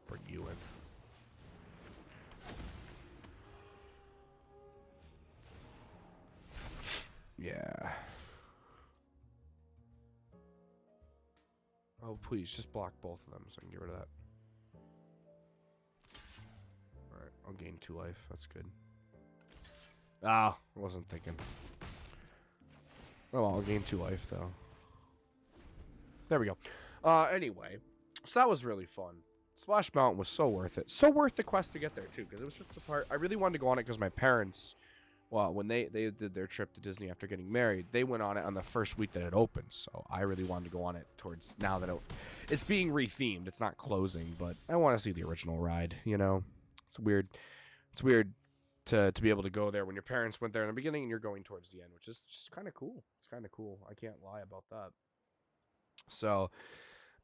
Bring you in. Yeah. Oh, please, just block both of them so I can get rid of that. Alright, I'll gain 2 life. That's good. Ah, I wasn't thinking. Oh, well, I'll gain 2 life, though. There we go. Anyway, so that was really fun. Splash Mountain was so worth it. So worth the quest to get there, too, because it was just the part... I really wanted to go on it because my parents... Well, when they did their trip to Disney after getting married, they went on it on the first week that it opened. So I really wanted to go on it towards now that it's being rethemed. It's not closing, but I want to see the original ride, you know? It's weird. It's weird to be able to go there when your parents went there in the beginning and you're going towards the end, which is just kind of cool. It's kind of cool. I can't lie about that. So...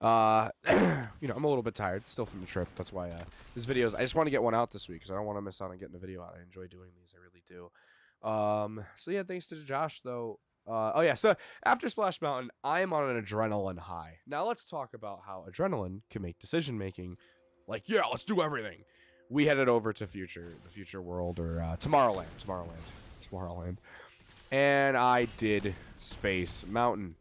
you know, I'm a little bit tired still from the trip. That's why this video is... I just want to get one out this week because I don't want to miss out on getting a video out. I enjoy doing these. I really do. So yeah, thanks to Josh, though. Oh yeah, so after Splash Mountain, I'm on an adrenaline high. Now let's talk about how adrenaline can make decision making. Like, yeah, let's do everything. We headed over to the future world, or Tomorrowland, and I did Space Mountain.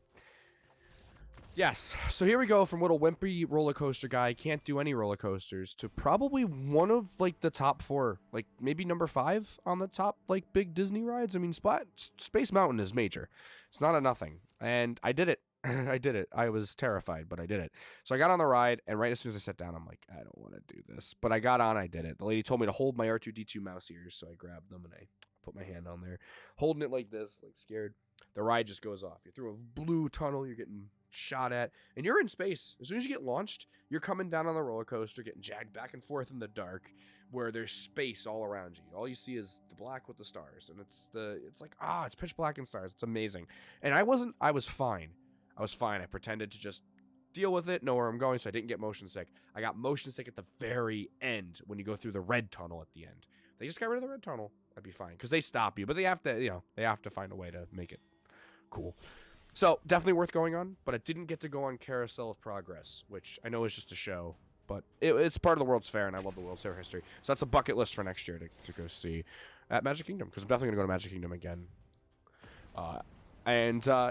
Yes, so here we go from little wimpy roller coaster guy, can't do any roller coasters, to probably one of, like, the top 4, like, maybe number 5 on the top, like, big Disney rides. I mean, Space Mountain is major. It's not a nothing, and I did it. I did it. I was terrified, but I did it. So I got on the ride, and right as soon as I sat down, I'm like, I don't want to do this. But I got on, I did it. The lady told me to hold my R2-D2 mouse ears, so I grabbed them, and I put my hand on there, holding it like this, like scared. The ride just goes off. You're through a blue tunnel, you're getting shot at, and you're in space. As soon as you get launched, you're coming down on the roller coaster, getting jagged back and forth in the dark, where there's space all around you. All you see is the black with the stars, and it's like, it's pitch black and stars. It's amazing. And I was fine. I pretended to just deal with it, know where I'm going, so I didn't get motion sick. I got motion sick at the very end when you go through the red tunnel at the end. If they just got rid of the red tunnel, I'd be fine, because they stop you, but they have to find a way to make it cool. So, definitely worth going on, but I didn't get to go on Carousel of Progress, which I know is just a show, but it's part of the World's Fair, and I love the World's Fair history. So that's a bucket list for next year to go see at Magic Kingdom, because I'm definitely going to go to Magic Kingdom again.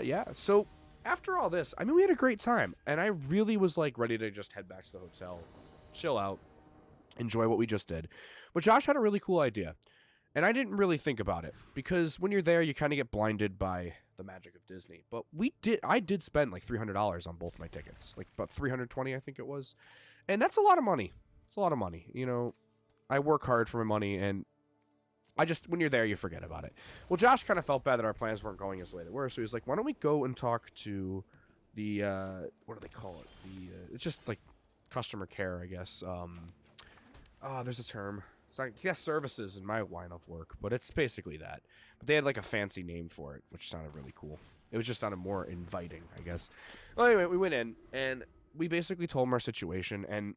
Yeah, so after all this, I mean, we had a great time, and I really was, like, ready to just head back to the hotel, chill out, enjoy what we just did. But Josh had a really cool idea, and I didn't really think about it, because when you're there, you kind of get blinded by the magic of Disney. But I did spend like $300 on both my tickets, like about $320, I think it was, and that's a lot of money. It's a lot of money. You know, I work hard for my money, and when you're there, you forget about it. Well, Josh kind of felt bad that our plans weren't going as the way they were, so he was like, why don't we go and talk to the, what do they call it? It's just like customer care, I guess. There's a term. It's like guest services in my line of work, but it's basically that. But they had like a fancy name for it, which sounded really cool. It just sounded more inviting, I guess. Well, anyway, we went in, and we basically told them our situation, and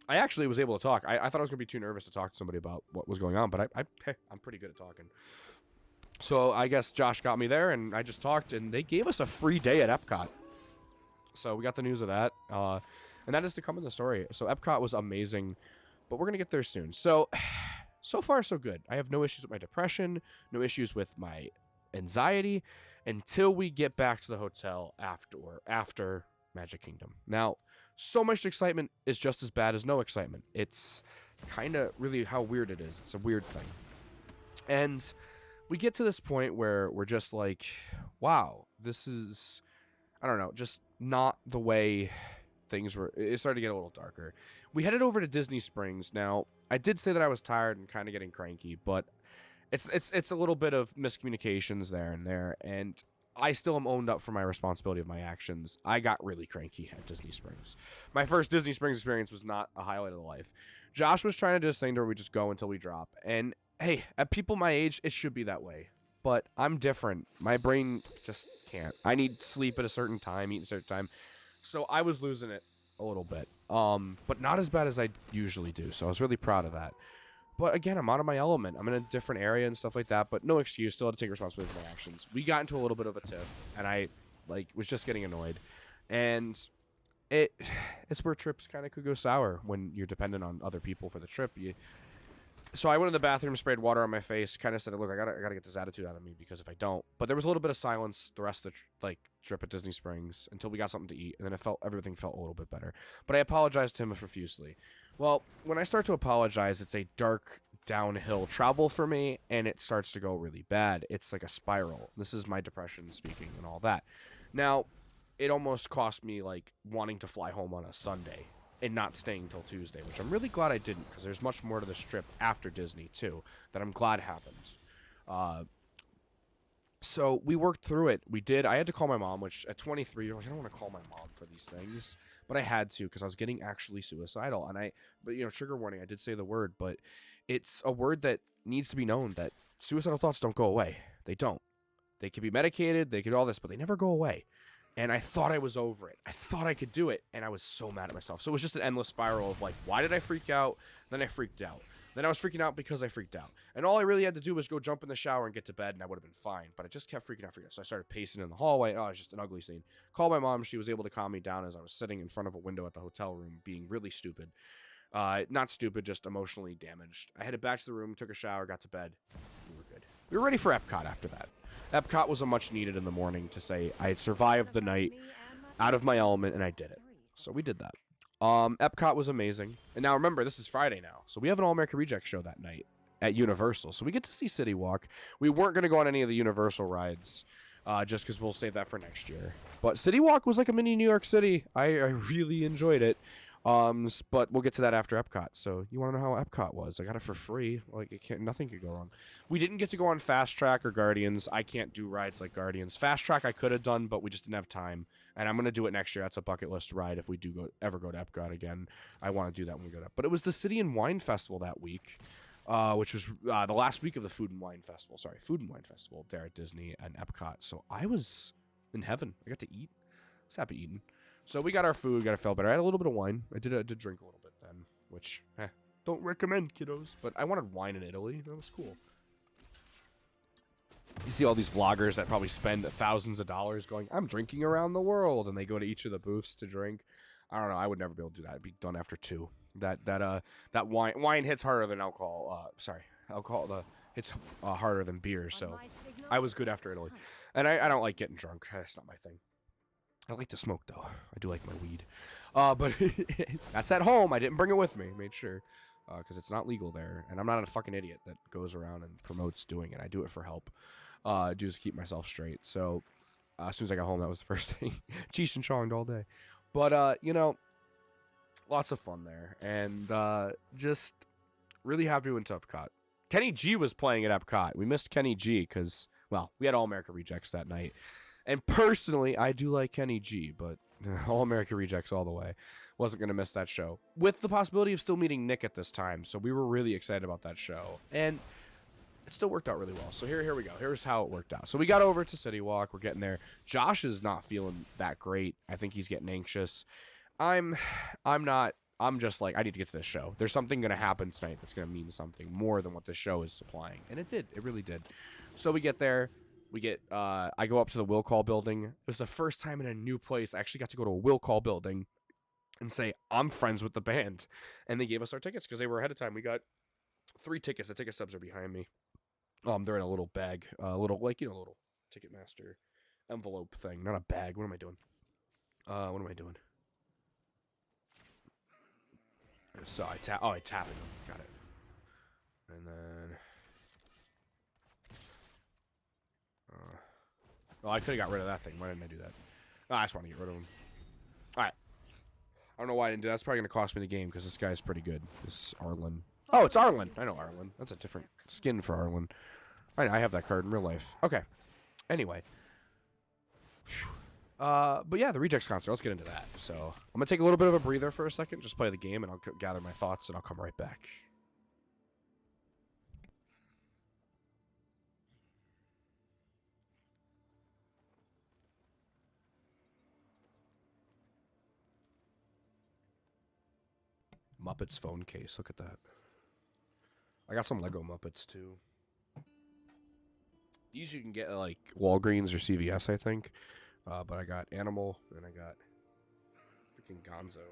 I actually was able to talk. I thought I was going to be too nervous to talk to somebody about what was going on, but I'm pretty good at talking. So I guess Josh got me there, and I just talked, and they gave us a free day at Epcot. So we got the news of that, and that is to come in the story. So Epcot was amazing, but we're going to get there soon. So far, so good. I have no issues with my depression, no issues with my anxiety, until we get back to the hotel after Magic Kingdom. Now, So much excitement is just as bad as no excitement. It's kind of really how weird it is. It's a weird thing. And we get to this point where we're just like, wow, this is, I don't know, just not the way things were. It started to get a little darker. We headed over to Disney Springs. Now, I did say that I was tired and kind of getting cranky, but it's a little bit of miscommunications there and there, and I still am owned up for my responsibility of my actions. I got really cranky at Disney Springs. My first Disney Springs experience was not a highlight of the life. Josh was trying to do this thing where we just go until we drop, and hey, at people my age, it should be that way. But I'm different. My brain just can't. I need sleep at a certain time, eat at a certain time. So I was losing it a little bit. But not as bad as I usually do. So I was really proud of that. But again, I'm out of my element. I'm in a different area and stuff like that. But no excuse. Still had to take responsibility for my actions. We got into a little bit of a tiff, and I was just getting annoyed. And it's where trips kind of could go sour when you're dependent on other people for the trip. So I went to the bathroom, sprayed water on my face, kind of said, look, I gotta get this attitude out of me, because if I don't. But there was a little bit of silence the rest of the trip at Disney Springs until we got something to eat, and then everything felt a little bit better. But I apologized to him profusely. Well, when I start to apologize, it's a dark downhill travel for me, and it starts to go really bad. It's like a spiral. This is my depression speaking and all that. Now, it almost cost me wanting to fly home on a Sunday and not staying until Tuesday, which I'm really glad I didn't, because there's much more to this trip after Disney, too, that I'm glad happened. So we worked through it. We did. I had to call my mom, which at 23, you're like, I don't want to call my mom for these things. But I had to, because I was getting actually suicidal. But trigger warning, I did say the word, but it's a word that needs to be known, that suicidal thoughts don't go away. They don't. They can be medicated, they can do all this, but they never go away. And I thought I was over it. I thought I could do it, and I was so mad at myself. So it was just an endless spiral of why did I freak out? Then I freaked out. Then I was freaking out because I freaked out. And all I really had to do was go jump in the shower and get to bed, and I would have been fine. But I just kept freaking out. So I started pacing in the hallway. Oh, it was just an ugly scene. Called my mom. She was able to calm me down as I was sitting in front of a window at the hotel room, being really stupid. Not stupid, just emotionally damaged. I headed back to the room, took a shower, got to bed. We were good. We were ready for Epcot after that. Epcot was a much needed in the morning to say I had survived the night out of my element, and I did it. So we did that. Epcot was amazing. And now remember, this is Friday now. So we have an All-American Reject show that night at Universal. So we get to see City Walk. We weren't going to go on any of the Universal rides, just because we'll save that for next year. But City Walk was like a mini New York City. I really enjoyed it. But we'll get to that after Epcot. So you want to know how Epcot was? I got it for free. Nothing could go wrong. We didn't get to go on Fast Track or Guardians. I can't do rides like Guardians. Fast Track I could have done, but we just didn't have time. And I'm gonna do it next year. That's a bucket list ride if we do ever go to Epcot again. I want to do that when we go to. But it was the City and Wine Festival that week, which was the last week of the Food and Wine Festival. Sorry, Food and Wine Festival there at Disney and Epcot. So I was in heaven. I got to eat. I was happy eating. So we got our food, got to feel better. I had a little bit of wine. I did drink a little bit then, which don't recommend, kiddos. But I wanted wine in Italy. That was cool. You see all these vloggers that probably spend thousands of dollars going, I'm drinking around the world, and they go to each of the booths to drink. I don't know. I would never be able to do that. It'd be done after 2. That wine hits harder than alcohol. Alcohol hits harder than beer. So I was good after Italy, and I don't like getting drunk. That's not my thing. I like to smoke, though. I do like my weed. But that's at home. I didn't bring it with me. Made sure. Because it's not legal there. And I'm not a fucking idiot that goes around and promotes doing it. I do it for help. Just keep myself straight. So as soon as I got home, that was the first thing. Cheech and chonged all day. But, lots of fun there. And just really happy we went to Epcot. Kenny G was playing at Epcot. We missed Kenny G because, well, we had All-America Rejects that night. And personally, I do like Kenny G, but All-America Rejects all the way. Wasn't going to miss that show. With the possibility of still meeting Nick at this time, so we were really excited about that show. And it still worked out really well. So here we go. Here's how it worked out. So we got over to City Walk. We're getting there. Josh is not feeling that great. I think he's getting anxious. I'm not. I'm just like, I need to get to this show. There's something going to happen tonight that's going to mean something more than what the show is supplying. And it did. It really did. So we get there. I go up to the Will Call building. It was the first time in a new place I actually got to go to a Will Call building and say, I'm friends with the band. And they gave us our tickets because they were ahead of time. We got 3 tickets. The ticket stubs are behind me. They're in a little bag, little Ticketmaster envelope thing. Not a bag. What am I doing? So I tap. Oh, I tap it. Got it. And then. Oh, I could have got rid of that thing. Why didn't I do that? Oh, I just want to get rid of him. All right. I don't know why I didn't do that. That's probably going to cost me the game because this guy's pretty good. This Arlen. Oh, it's Arlen. I know Arlen. That's a different skin for Arlen. I have that card in real life. Okay. Anyway. But yeah, the Rejects concert. Let's get into that. So I'm going to take a little bit of a breather for a second. Just play the game and I'll gather my thoughts and I'll come right back. Muppets phone case. Look at that. I got some Lego Muppets too. These you can get at like Walgreens or CVS, I think. But I got Animal and I got freaking Gonzo.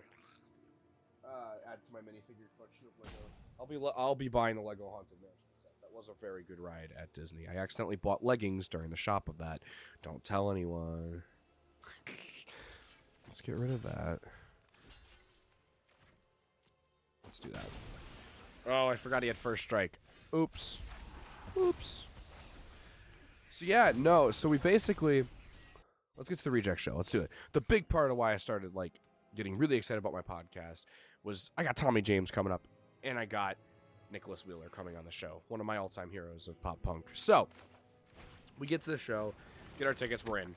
Add to my minifigure collection of Lego. I'll be buying the Lego Haunted Mansion set. That was a very good ride at Disney. I accidentally bought leggings during the shop of that. Don't tell anyone. Let's get rid of that. Let's do that. Oh, I forgot he had first strike. Oops. Oops. So yeah, no. So we basically, let's get to the Reject show. Let's do it. The big part of why I started like getting really excited about my podcast was I got Tommy James coming up, and I got Nicholas Wheeler coming on the show. One of my all-time heroes of pop punk. So we get to the show, get our tickets, we're in,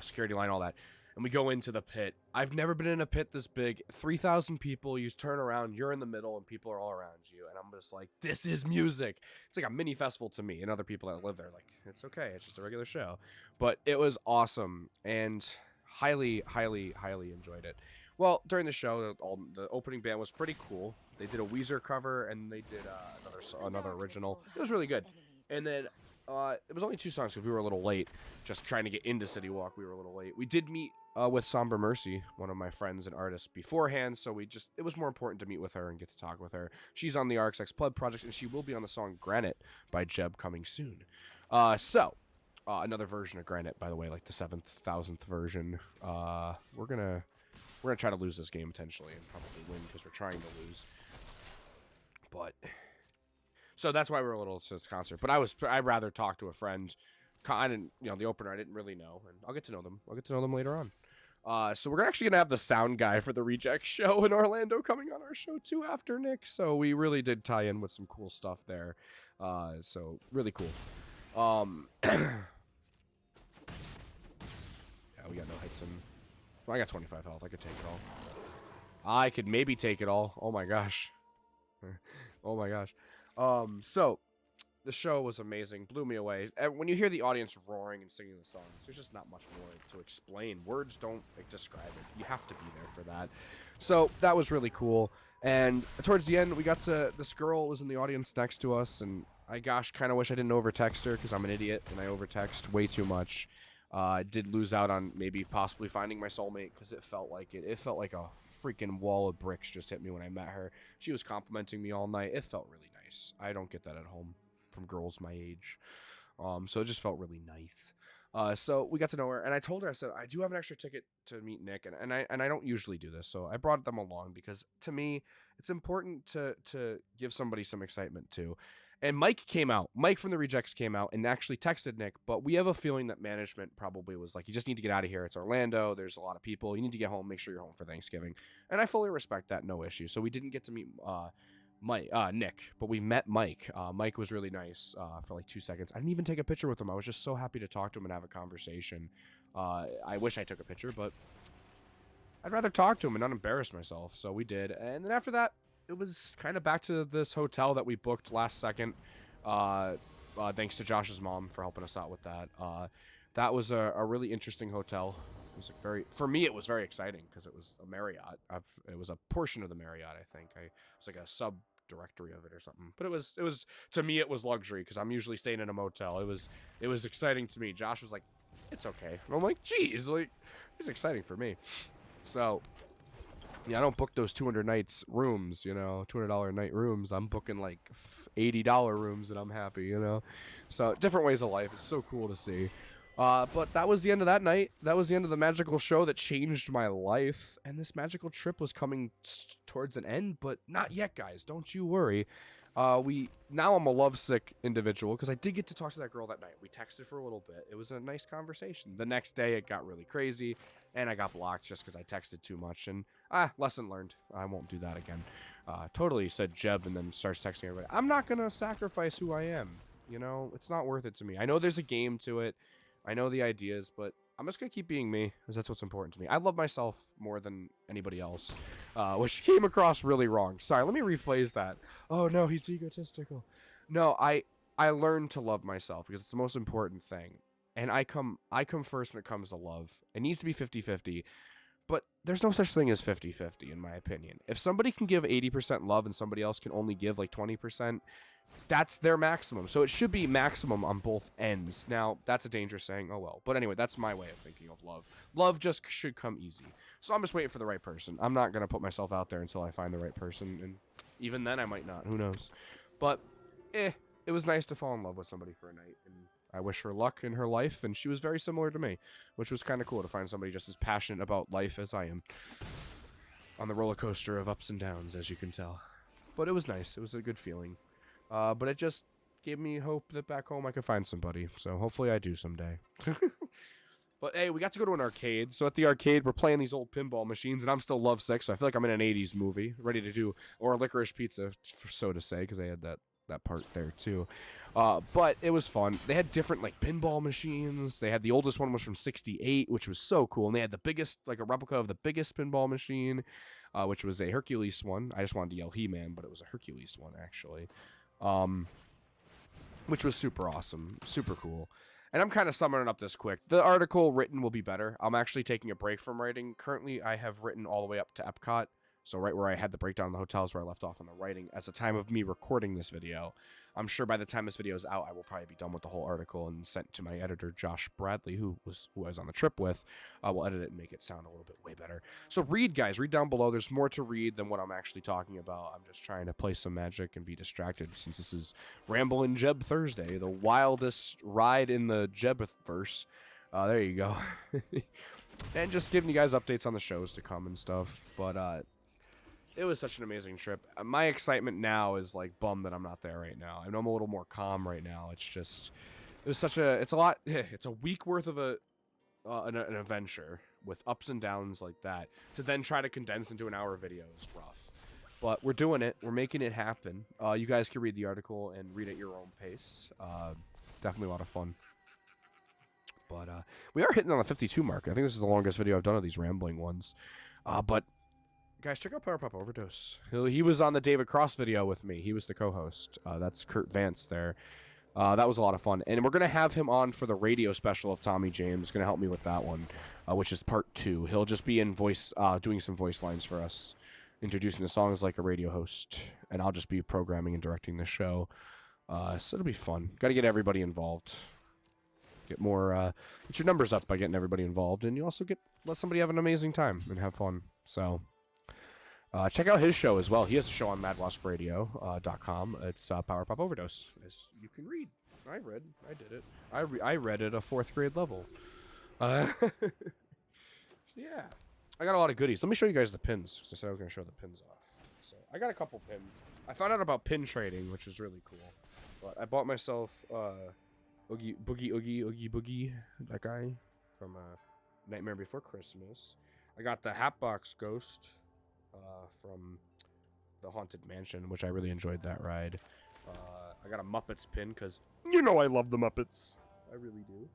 security line, all that. And we go into the pit. I've never been in a pit this big. 3,000 people. You turn around. You're in the middle, and people are all around you. And I'm just like, this is music. It's like a mini festival to me. And other people that live there, like, it's okay. It's just a regular show. But it was awesome, and highly, highly, highly enjoyed it. Well, during the show, the opening band was pretty cool. They did a Weezer cover, and they did another original. It was really good. And then it was only 2 songs because we were a little late. Just trying to get into City Walk, we were a little late. We did meet with Somber Mercy, one of my friends and artists, beforehand, so it was more important to meet with her and get to talk with her. She's on the RxX Pleb project, and she will be on the song Granite by Jeb coming soon. Another version of Granite, by the way, like the 7,000th version. We're gonna try to lose this game potentially and probably win because we're trying to lose. But so that's why we're a little to this concert. But I'd rather talk to a friend. I didn't, the opener I didn't really know, and I'll get to know them. I'll get to know them later on. So we're actually gonna have the sound guy for the Reject show in Orlando coming on our show too after Nick. So we really did tie in with some cool stuff there. So really cool. Yeah, we got no hits in. Well, I got 25 health. I could take it all. I could maybe take it all. Oh my gosh. Oh my gosh. So the show was amazing, blew me away. When you hear the audience roaring and singing the songs, there's just not much more to explain. Words don't describe it. You have to be there for that. So that was really cool. And towards the end, we got to, this girl was in the audience next to us, and I kind of wish I didn't overtext her because I'm an idiot and I overtext way too much. I did lose out on maybe possibly finding my soulmate because it felt like it. It felt like a freaking wall of bricks just hit me when I met her. She was complimenting me all night. It felt really nice. I don't get that at home from girls my age. So it just felt really nice. So we got to know her, and I told her, I said, I do have an extra ticket to meet Nick, and I don't usually do this, so I brought them along because to me it's important to give somebody some excitement too. And Mike from the Rejects came out and actually texted Nick, but we have a feeling that management probably was like, you just need to get out of here. It's Orlando. There's a lot of people. You need to get home. Make sure you're home for Thanksgiving. And I fully respect that. No issue. So we didn't get to meet Nick, but we met Mike. Mike was really nice for like 2 seconds. I didn't even take a picture with him. I was just so happy to talk to him and have a conversation. I wish I took a picture, but I'd rather talk to him and not embarrass myself. So we did. And then after that, it was kind of back to this hotel that we booked last second. Thanks to Josh's mom for helping us out with that. That was a really interesting hotel. It was like for me, it was very exciting because it was a Marriott. It was a portion of the Marriott, I think. It was like a sub directory of it or something. But it was to me, it was luxury because I'm usually staying in a motel. It was exciting to me. Josh was like, it's okay. And I'm like, geez, like it's exciting for me. So yeah, I don't book those 200 nights rooms, $200 a night rooms. I'm booking like $80 rooms and I'm happy, So different ways of life. It's so cool to see. But that was the end of that night. That was the end of the magical show that changed my life. And this magical trip was coming towards an end, but not yet, guys. Don't you worry. Now I'm a lovesick individual because I did get to talk to that girl that night. We texted for a little bit. It was a nice conversation. The next day it got really crazy and I got blocked just because I texted too much. And lesson learned. I won't do that again. Totally said Jeb and then starts texting everybody. I'm not going to sacrifice who I am. You know, it's not worth it to me. I know there's a game to it. I know the ideas, but I'm just going to keep being me because that's what's important to me. I love myself more than anybody else, which came across really wrong. Sorry, let me rephrase that. Oh, no, he's egotistical. No, I learned to love myself because it's the most important thing. And I come first when it comes to love. It needs to be 50-50, but there's no such thing as 50-50 in my opinion. If somebody can give 80% love and somebody else can only give like 20%, that's their maximum. So it should be maximum on both ends. Now, that's a dangerous saying. Oh, well. But anyway, that's my way of thinking of love. Love just should come easy. So I'm just waiting for the right person. I'm not going to put myself out there until I find the right person. And even then, I might not. Who knows? But, it was nice to fall in love with somebody for a night. And I wish her luck in her life. And she was very similar to me, which was kind of cool to find somebody just as passionate about life as I am. On the roller coaster of ups and downs, as you can tell. But it was nice. It was a good feeling. But it just gave me hope that back home I could find somebody. So hopefully I do someday. But hey, we got to go to an arcade. So at the arcade, we're playing these old pinball machines, and I'm still lovesick, so I feel like I'm in an 80s movie, ready to do, or Licorice Pizza, so to say, because they had that part there too. But it was fun. They had different like pinball machines. They had the oldest one was from '68, which was so cool, and they had the biggest, like a replica of the biggest pinball machine, which was a Hercules one. I just wanted to yell He-Man, but it was a Hercules one actually. Which was super awesome, super cool. And I'm kind of summing it up this quick. The article written will be better. I'm actually taking a break from writing. Currently, I have written all the way up to Epcot. So right where I had the breakdown in the hotels where I left off on the writing. At the time of me recording this video, I'm sure by the time this video is out, I will probably be done with the whole article and sent to my editor, Josh Bradley, who I was on the trip with. We'll edit it and make it sound a little bit way better. So read, guys. Read down below. There's more to read than what I'm actually talking about. I'm just trying to play some magic and be distracted since this is Ramblin' Jeb Thursday, the wildest ride in the Jebverse. There you go. And just giving you guys updates on the shows to come and stuff. But, it was such an amazing trip. My excitement now is like bummed that I'm not there right now. I know I'm a little more calm right now. It's just, it's a week worth of an adventure with ups and downs like that. To then try to condense into an hour video is rough. But we're doing it. We're making it happen. You guys can read the article and read at your own pace. Definitely a lot of fun. But we are hitting on the 52 mark. I think this is the longest video I've done of these rambling ones. But guys, check out Powerpuff Overdose. He was on the David Cross video with me. He was the co-host. That's Kurt Vance there. That was a lot of fun. And we're going to have him on for the radio special of Tommy James. He's going to help me with that one, which is part 2. He'll just be in voice, doing some voice lines for us, introducing the songs like a radio host. And I'll just be programming and directing the show. So it'll be fun. Got to get everybody involved. Get your numbers up by getting everybody involved. And you also let somebody have an amazing time and have fun. So check out his show as well. He has a show on MadWaspRadio.com. It's Powerpuff Overdose, as you can read. I did it. I read it at a 4th grade level. So yeah, I got a lot of goodies. Let me show you guys the pins, because I said I was going to show the pins off. So I got a couple pins. I found out about pin trading, which is really cool. But I bought myself Oogie Boogie, that guy from Nightmare Before Christmas. I got the Hatbox Ghost from the Haunted Mansion, which I really enjoyed that ride. I got a Muppets pin because you know I love the Muppets. I really do.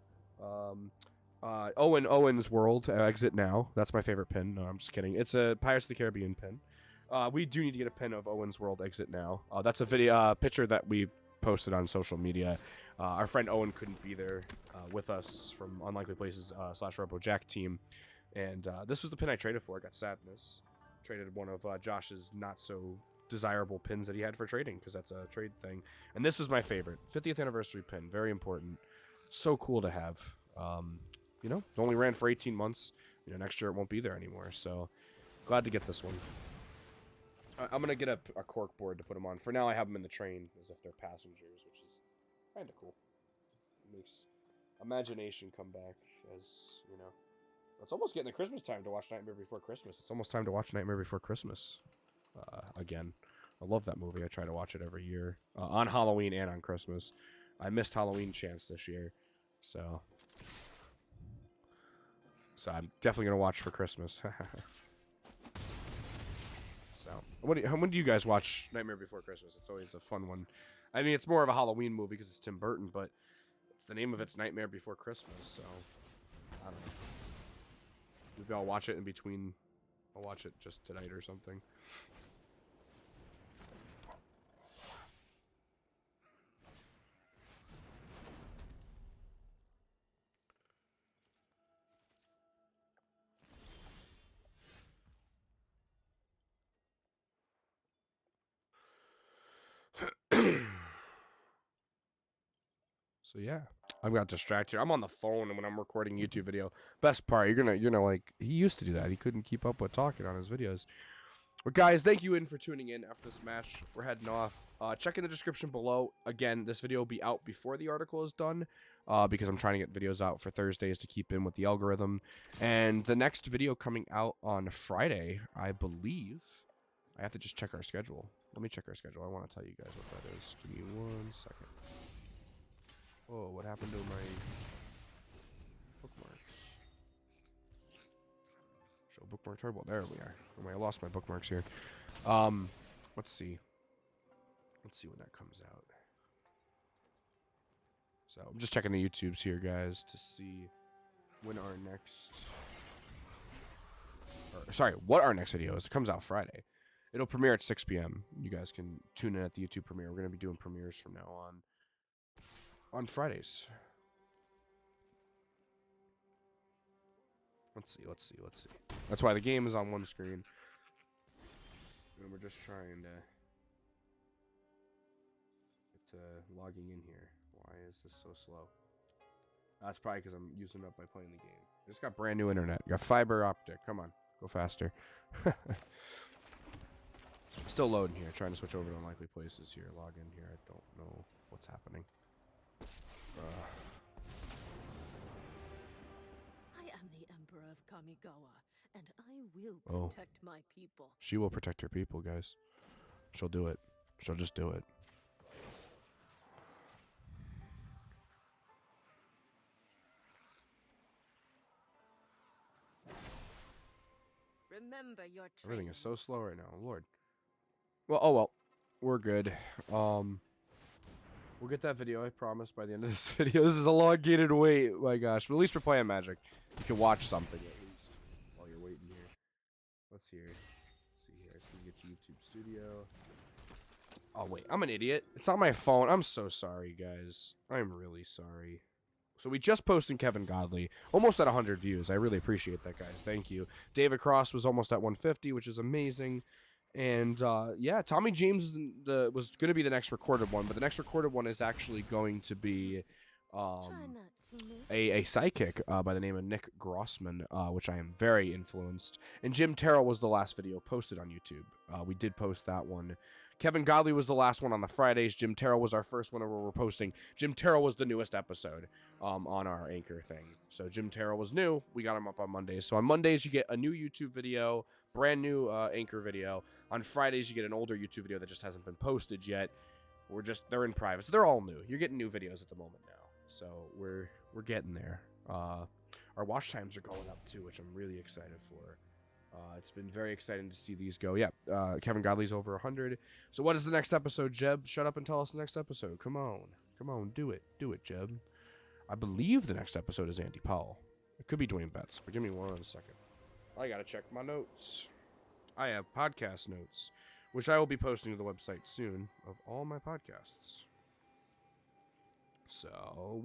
Owen's World, Exit Now. That's my favorite pin. No, I'm just kidding. It's a Pirates of the Caribbean pin. We do need to get a pin of Owen's World, Exit Now. That's a video picture that we posted on social media. Our friend Owen couldn't be there with us from Unlikely Places / RoboJack team. And this was the pin I traded for. I got Sadness. Traded one of Josh's not so desirable pins that he had for trading, because that's a trade thing. And this was my favorite 50th anniversary pin. Very important. So cool to have. You know, it only ran for 18 months. You know, next year it won't be there anymore. So glad to get this one. I'm gonna get a cork board to put them on. For now, I have them in the train as if they're passengers, which is kind of cool. imagination come back, as you know. It's almost getting the Christmas time to watch Nightmare Before Christmas. It's almost time to watch Nightmare Before Christmas again. I love that movie. I try to watch it every year on Halloween and on Christmas. I missed Halloween chance this year, so I'm definitely gonna watch for Christmas. So, when do you guys watch Nightmare Before Christmas? It's always a fun one. I mean, it's more of a Halloween movie because it's Tim Burton, but it's the name of it's Nightmare Before Christmas, so I don't know. Maybe I'll watch it in between. I'll watch it just tonight or something. So yeah, I got distracted. I'm on the phone when I'm recording YouTube video. Best part, you're gonna like. He used to do that. He couldn't keep up with talking on his videos. But guys, thank you for tuning in after this match. We're heading off. Check in the description below. Again, this video will be out before the article is done, because I'm trying to get videos out for Thursdays to keep in with the algorithm. And the next video coming out on Friday, I believe. I have to just check our schedule. Let me check our schedule. I want to tell you guys what that is. Give me 1 second. Oh, what happened to my bookmarks? Show bookmark table. There we are. Oh, I lost my bookmarks here. Let's see. Let's see when that comes out. So I'm just checking the YouTubes here, guys, to see when our next. Sorry, what our next video is. It comes out Friday. It'll premiere at 6 p.m. You guys can tune in at the YouTube premiere. We're gonna be doing premieres from now on Fridays. Let's see. That's why the game is on one screen. And we're just trying to get logging in here. Why is this so slow? That's probably because I'm using it up by playing the game. I just got brand new internet. You got fiber optic. Come on. Go faster. Still loading here. Trying to switch over to unlikely places here. Log in here. I don't know what's happening. I am the Emperor of Kamigawa, and I will protect my people. She will protect her people, guys. She'll do it. She'll just do it. Remember your training. Everything is so slow right now, Lord. Well, oh well. We're good. We'll get that video, I promise, by the end of this video. This is a elongated wait. My gosh. But at least we're playing Magic. You can watch something at least while you're waiting here. Let's see here. Let's see here. I just need to get to YouTube Studio. Oh, wait. I'm an idiot. It's on my phone. I'm so sorry, guys. I'm really sorry. So we just posted Kevin Godley. Almost at 100 views. I really appreciate that, guys. Thank you. David Cross was almost at 150, which is amazing. And, yeah, Tommy James was going to be the next recorded one, but the next recorded one is actually going to be a sidekick by the name of Nick Grossman, which I am very influenced. And Jim Terrell was the last video posted on YouTube. We did post that one. Kevin Godley was the last one on the Fridays. Jim Terrell was our first one where we're posting. Jim Terrell was the newest episode on our Anchor thing. So Jim Terrell was new. We got him up on Mondays. So on Mondays, you get a new YouTube video, brand new Anchor video. On Fridays, you get an older YouTube video that just hasn't been posted yet. They're in private. So they're all new. You're getting new videos at the moment now. So we're getting there. Our watch times are going up too, which I'm really excited for. It's been very exciting to see these go. Yeah, Kevin Godley's over 100. So what is the next episode, Jeb? Shut up and tell us the next episode. Come on, do it, Jeb. I believe the next episode is Andy Powell. It could be Dwayne Betts, but give me 1 second. I gotta check my notes. I have podcast notes, which I will be posting to the website soon of all my podcasts. So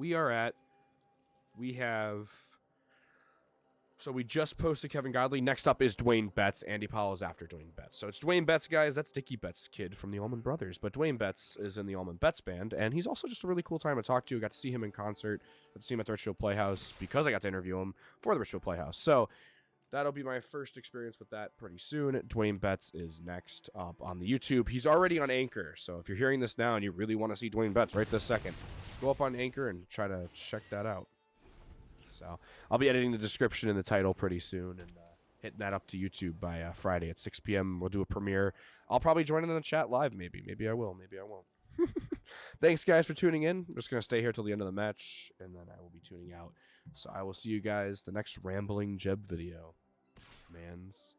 we just posted Kevin Godley. Next up is Dwayne Betts. Andy Powell is after Dwayne Betts. So it's Dwayne Betts, guys. That's Dickie Betts' kid from the Allman Brothers. But Dwayne Betts is in the Allman Betts band, and he's also just a really cool time to talk to. I got to see him in concert. Got to see him at the Richfield Playhouse because I got to interview him for the Richfield Playhouse. So that'll be my first experience with that pretty soon. Dwayne Betts is next up on the YouTube. He's already on Anchor. So if you're hearing this now and you really want to see Dwayne Betts right this second, go up on Anchor and try to check that out. So I'll be editing the description and the title pretty soon and hitting that up to YouTube by Friday at 6 p.m. We'll do a premiere. I'll probably join in the chat live, maybe. Maybe I will. Maybe I won't. Thanks, guys, for tuning in. I'm just going to stay here till the end of the match, and then I will be tuning out. So I will see you guys the next Rambling Jeb video. Mans.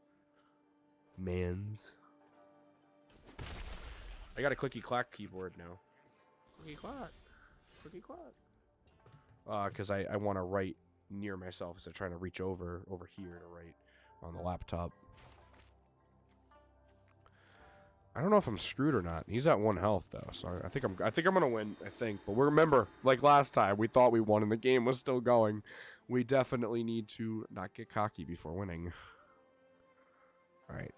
I got a clicky-clack keyboard now. Clicky-clack. Clicky-clack. Because I want to write near myself instead of trying to reach over here to write on the laptop. I don't know if I'm screwed or not. He's at 1 health though, so I think I'm gonna win. But remember, like last time, we thought we won and the game was still going. We definitely need to not get cocky before winning. All right.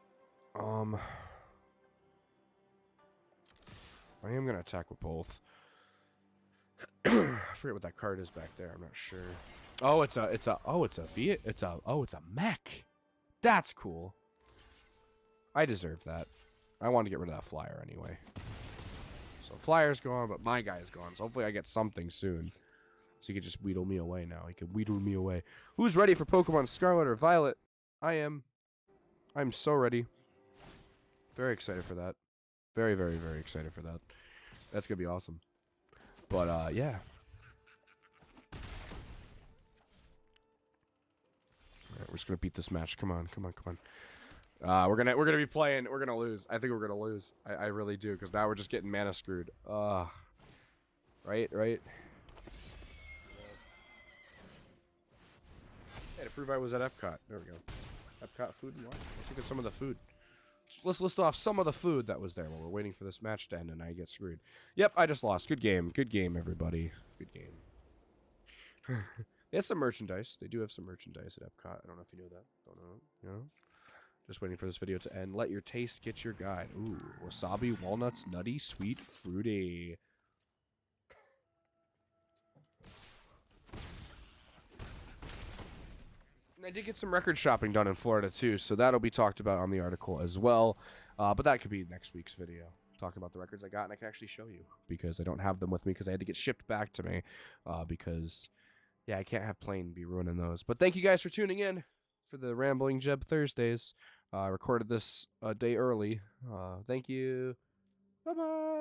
I am gonna attack with both. I forget what that card is back there. I'm not sure. Oh, it's a mech. That's cool. I deserve that. I want to get rid of that flyer anyway. So flyer's gone, but my guy's gone. So hopefully I get something soon. So he can just wheedle me away now. He can wheedle me away. Who's ready for Pokemon Scarlet or Violet? I am. I'm so ready. Very excited for that. Very, very, very excited for that. That's going to be awesome. But, yeah. Alright, we're just going to beat this match. Come on. We're gonna be playing. We're gonna lose. I think we're gonna lose. I really do, because now we're just getting mana screwed. Right. Hey, to prove I was at Epcot. There we go. Epcot food and wine. Let's look at some of the food. Let's list off some of the food that was there while we're waiting for this match to end, and I get screwed. Yep, I just lost. Good game, everybody. Good game. They have some merchandise. They do have some merchandise at Epcot. I don't know if you know that. Don't know. You know. Just waiting for this video to end. Let your taste get your guide. Ooh, wasabi, walnuts, nutty, sweet, fruity. And I did get some record shopping done in Florida too, so that'll be talked about on the article as well. But that could be next week's video, talking about the records I got, and I can actually show you because I don't have them with me because I had to get shipped back to me. Because, yeah, I can't have plane be ruining those. But thank you guys for tuning in for the Rambling Jeb Thursdays. I recorded this a day early. Thank you. Bye-bye.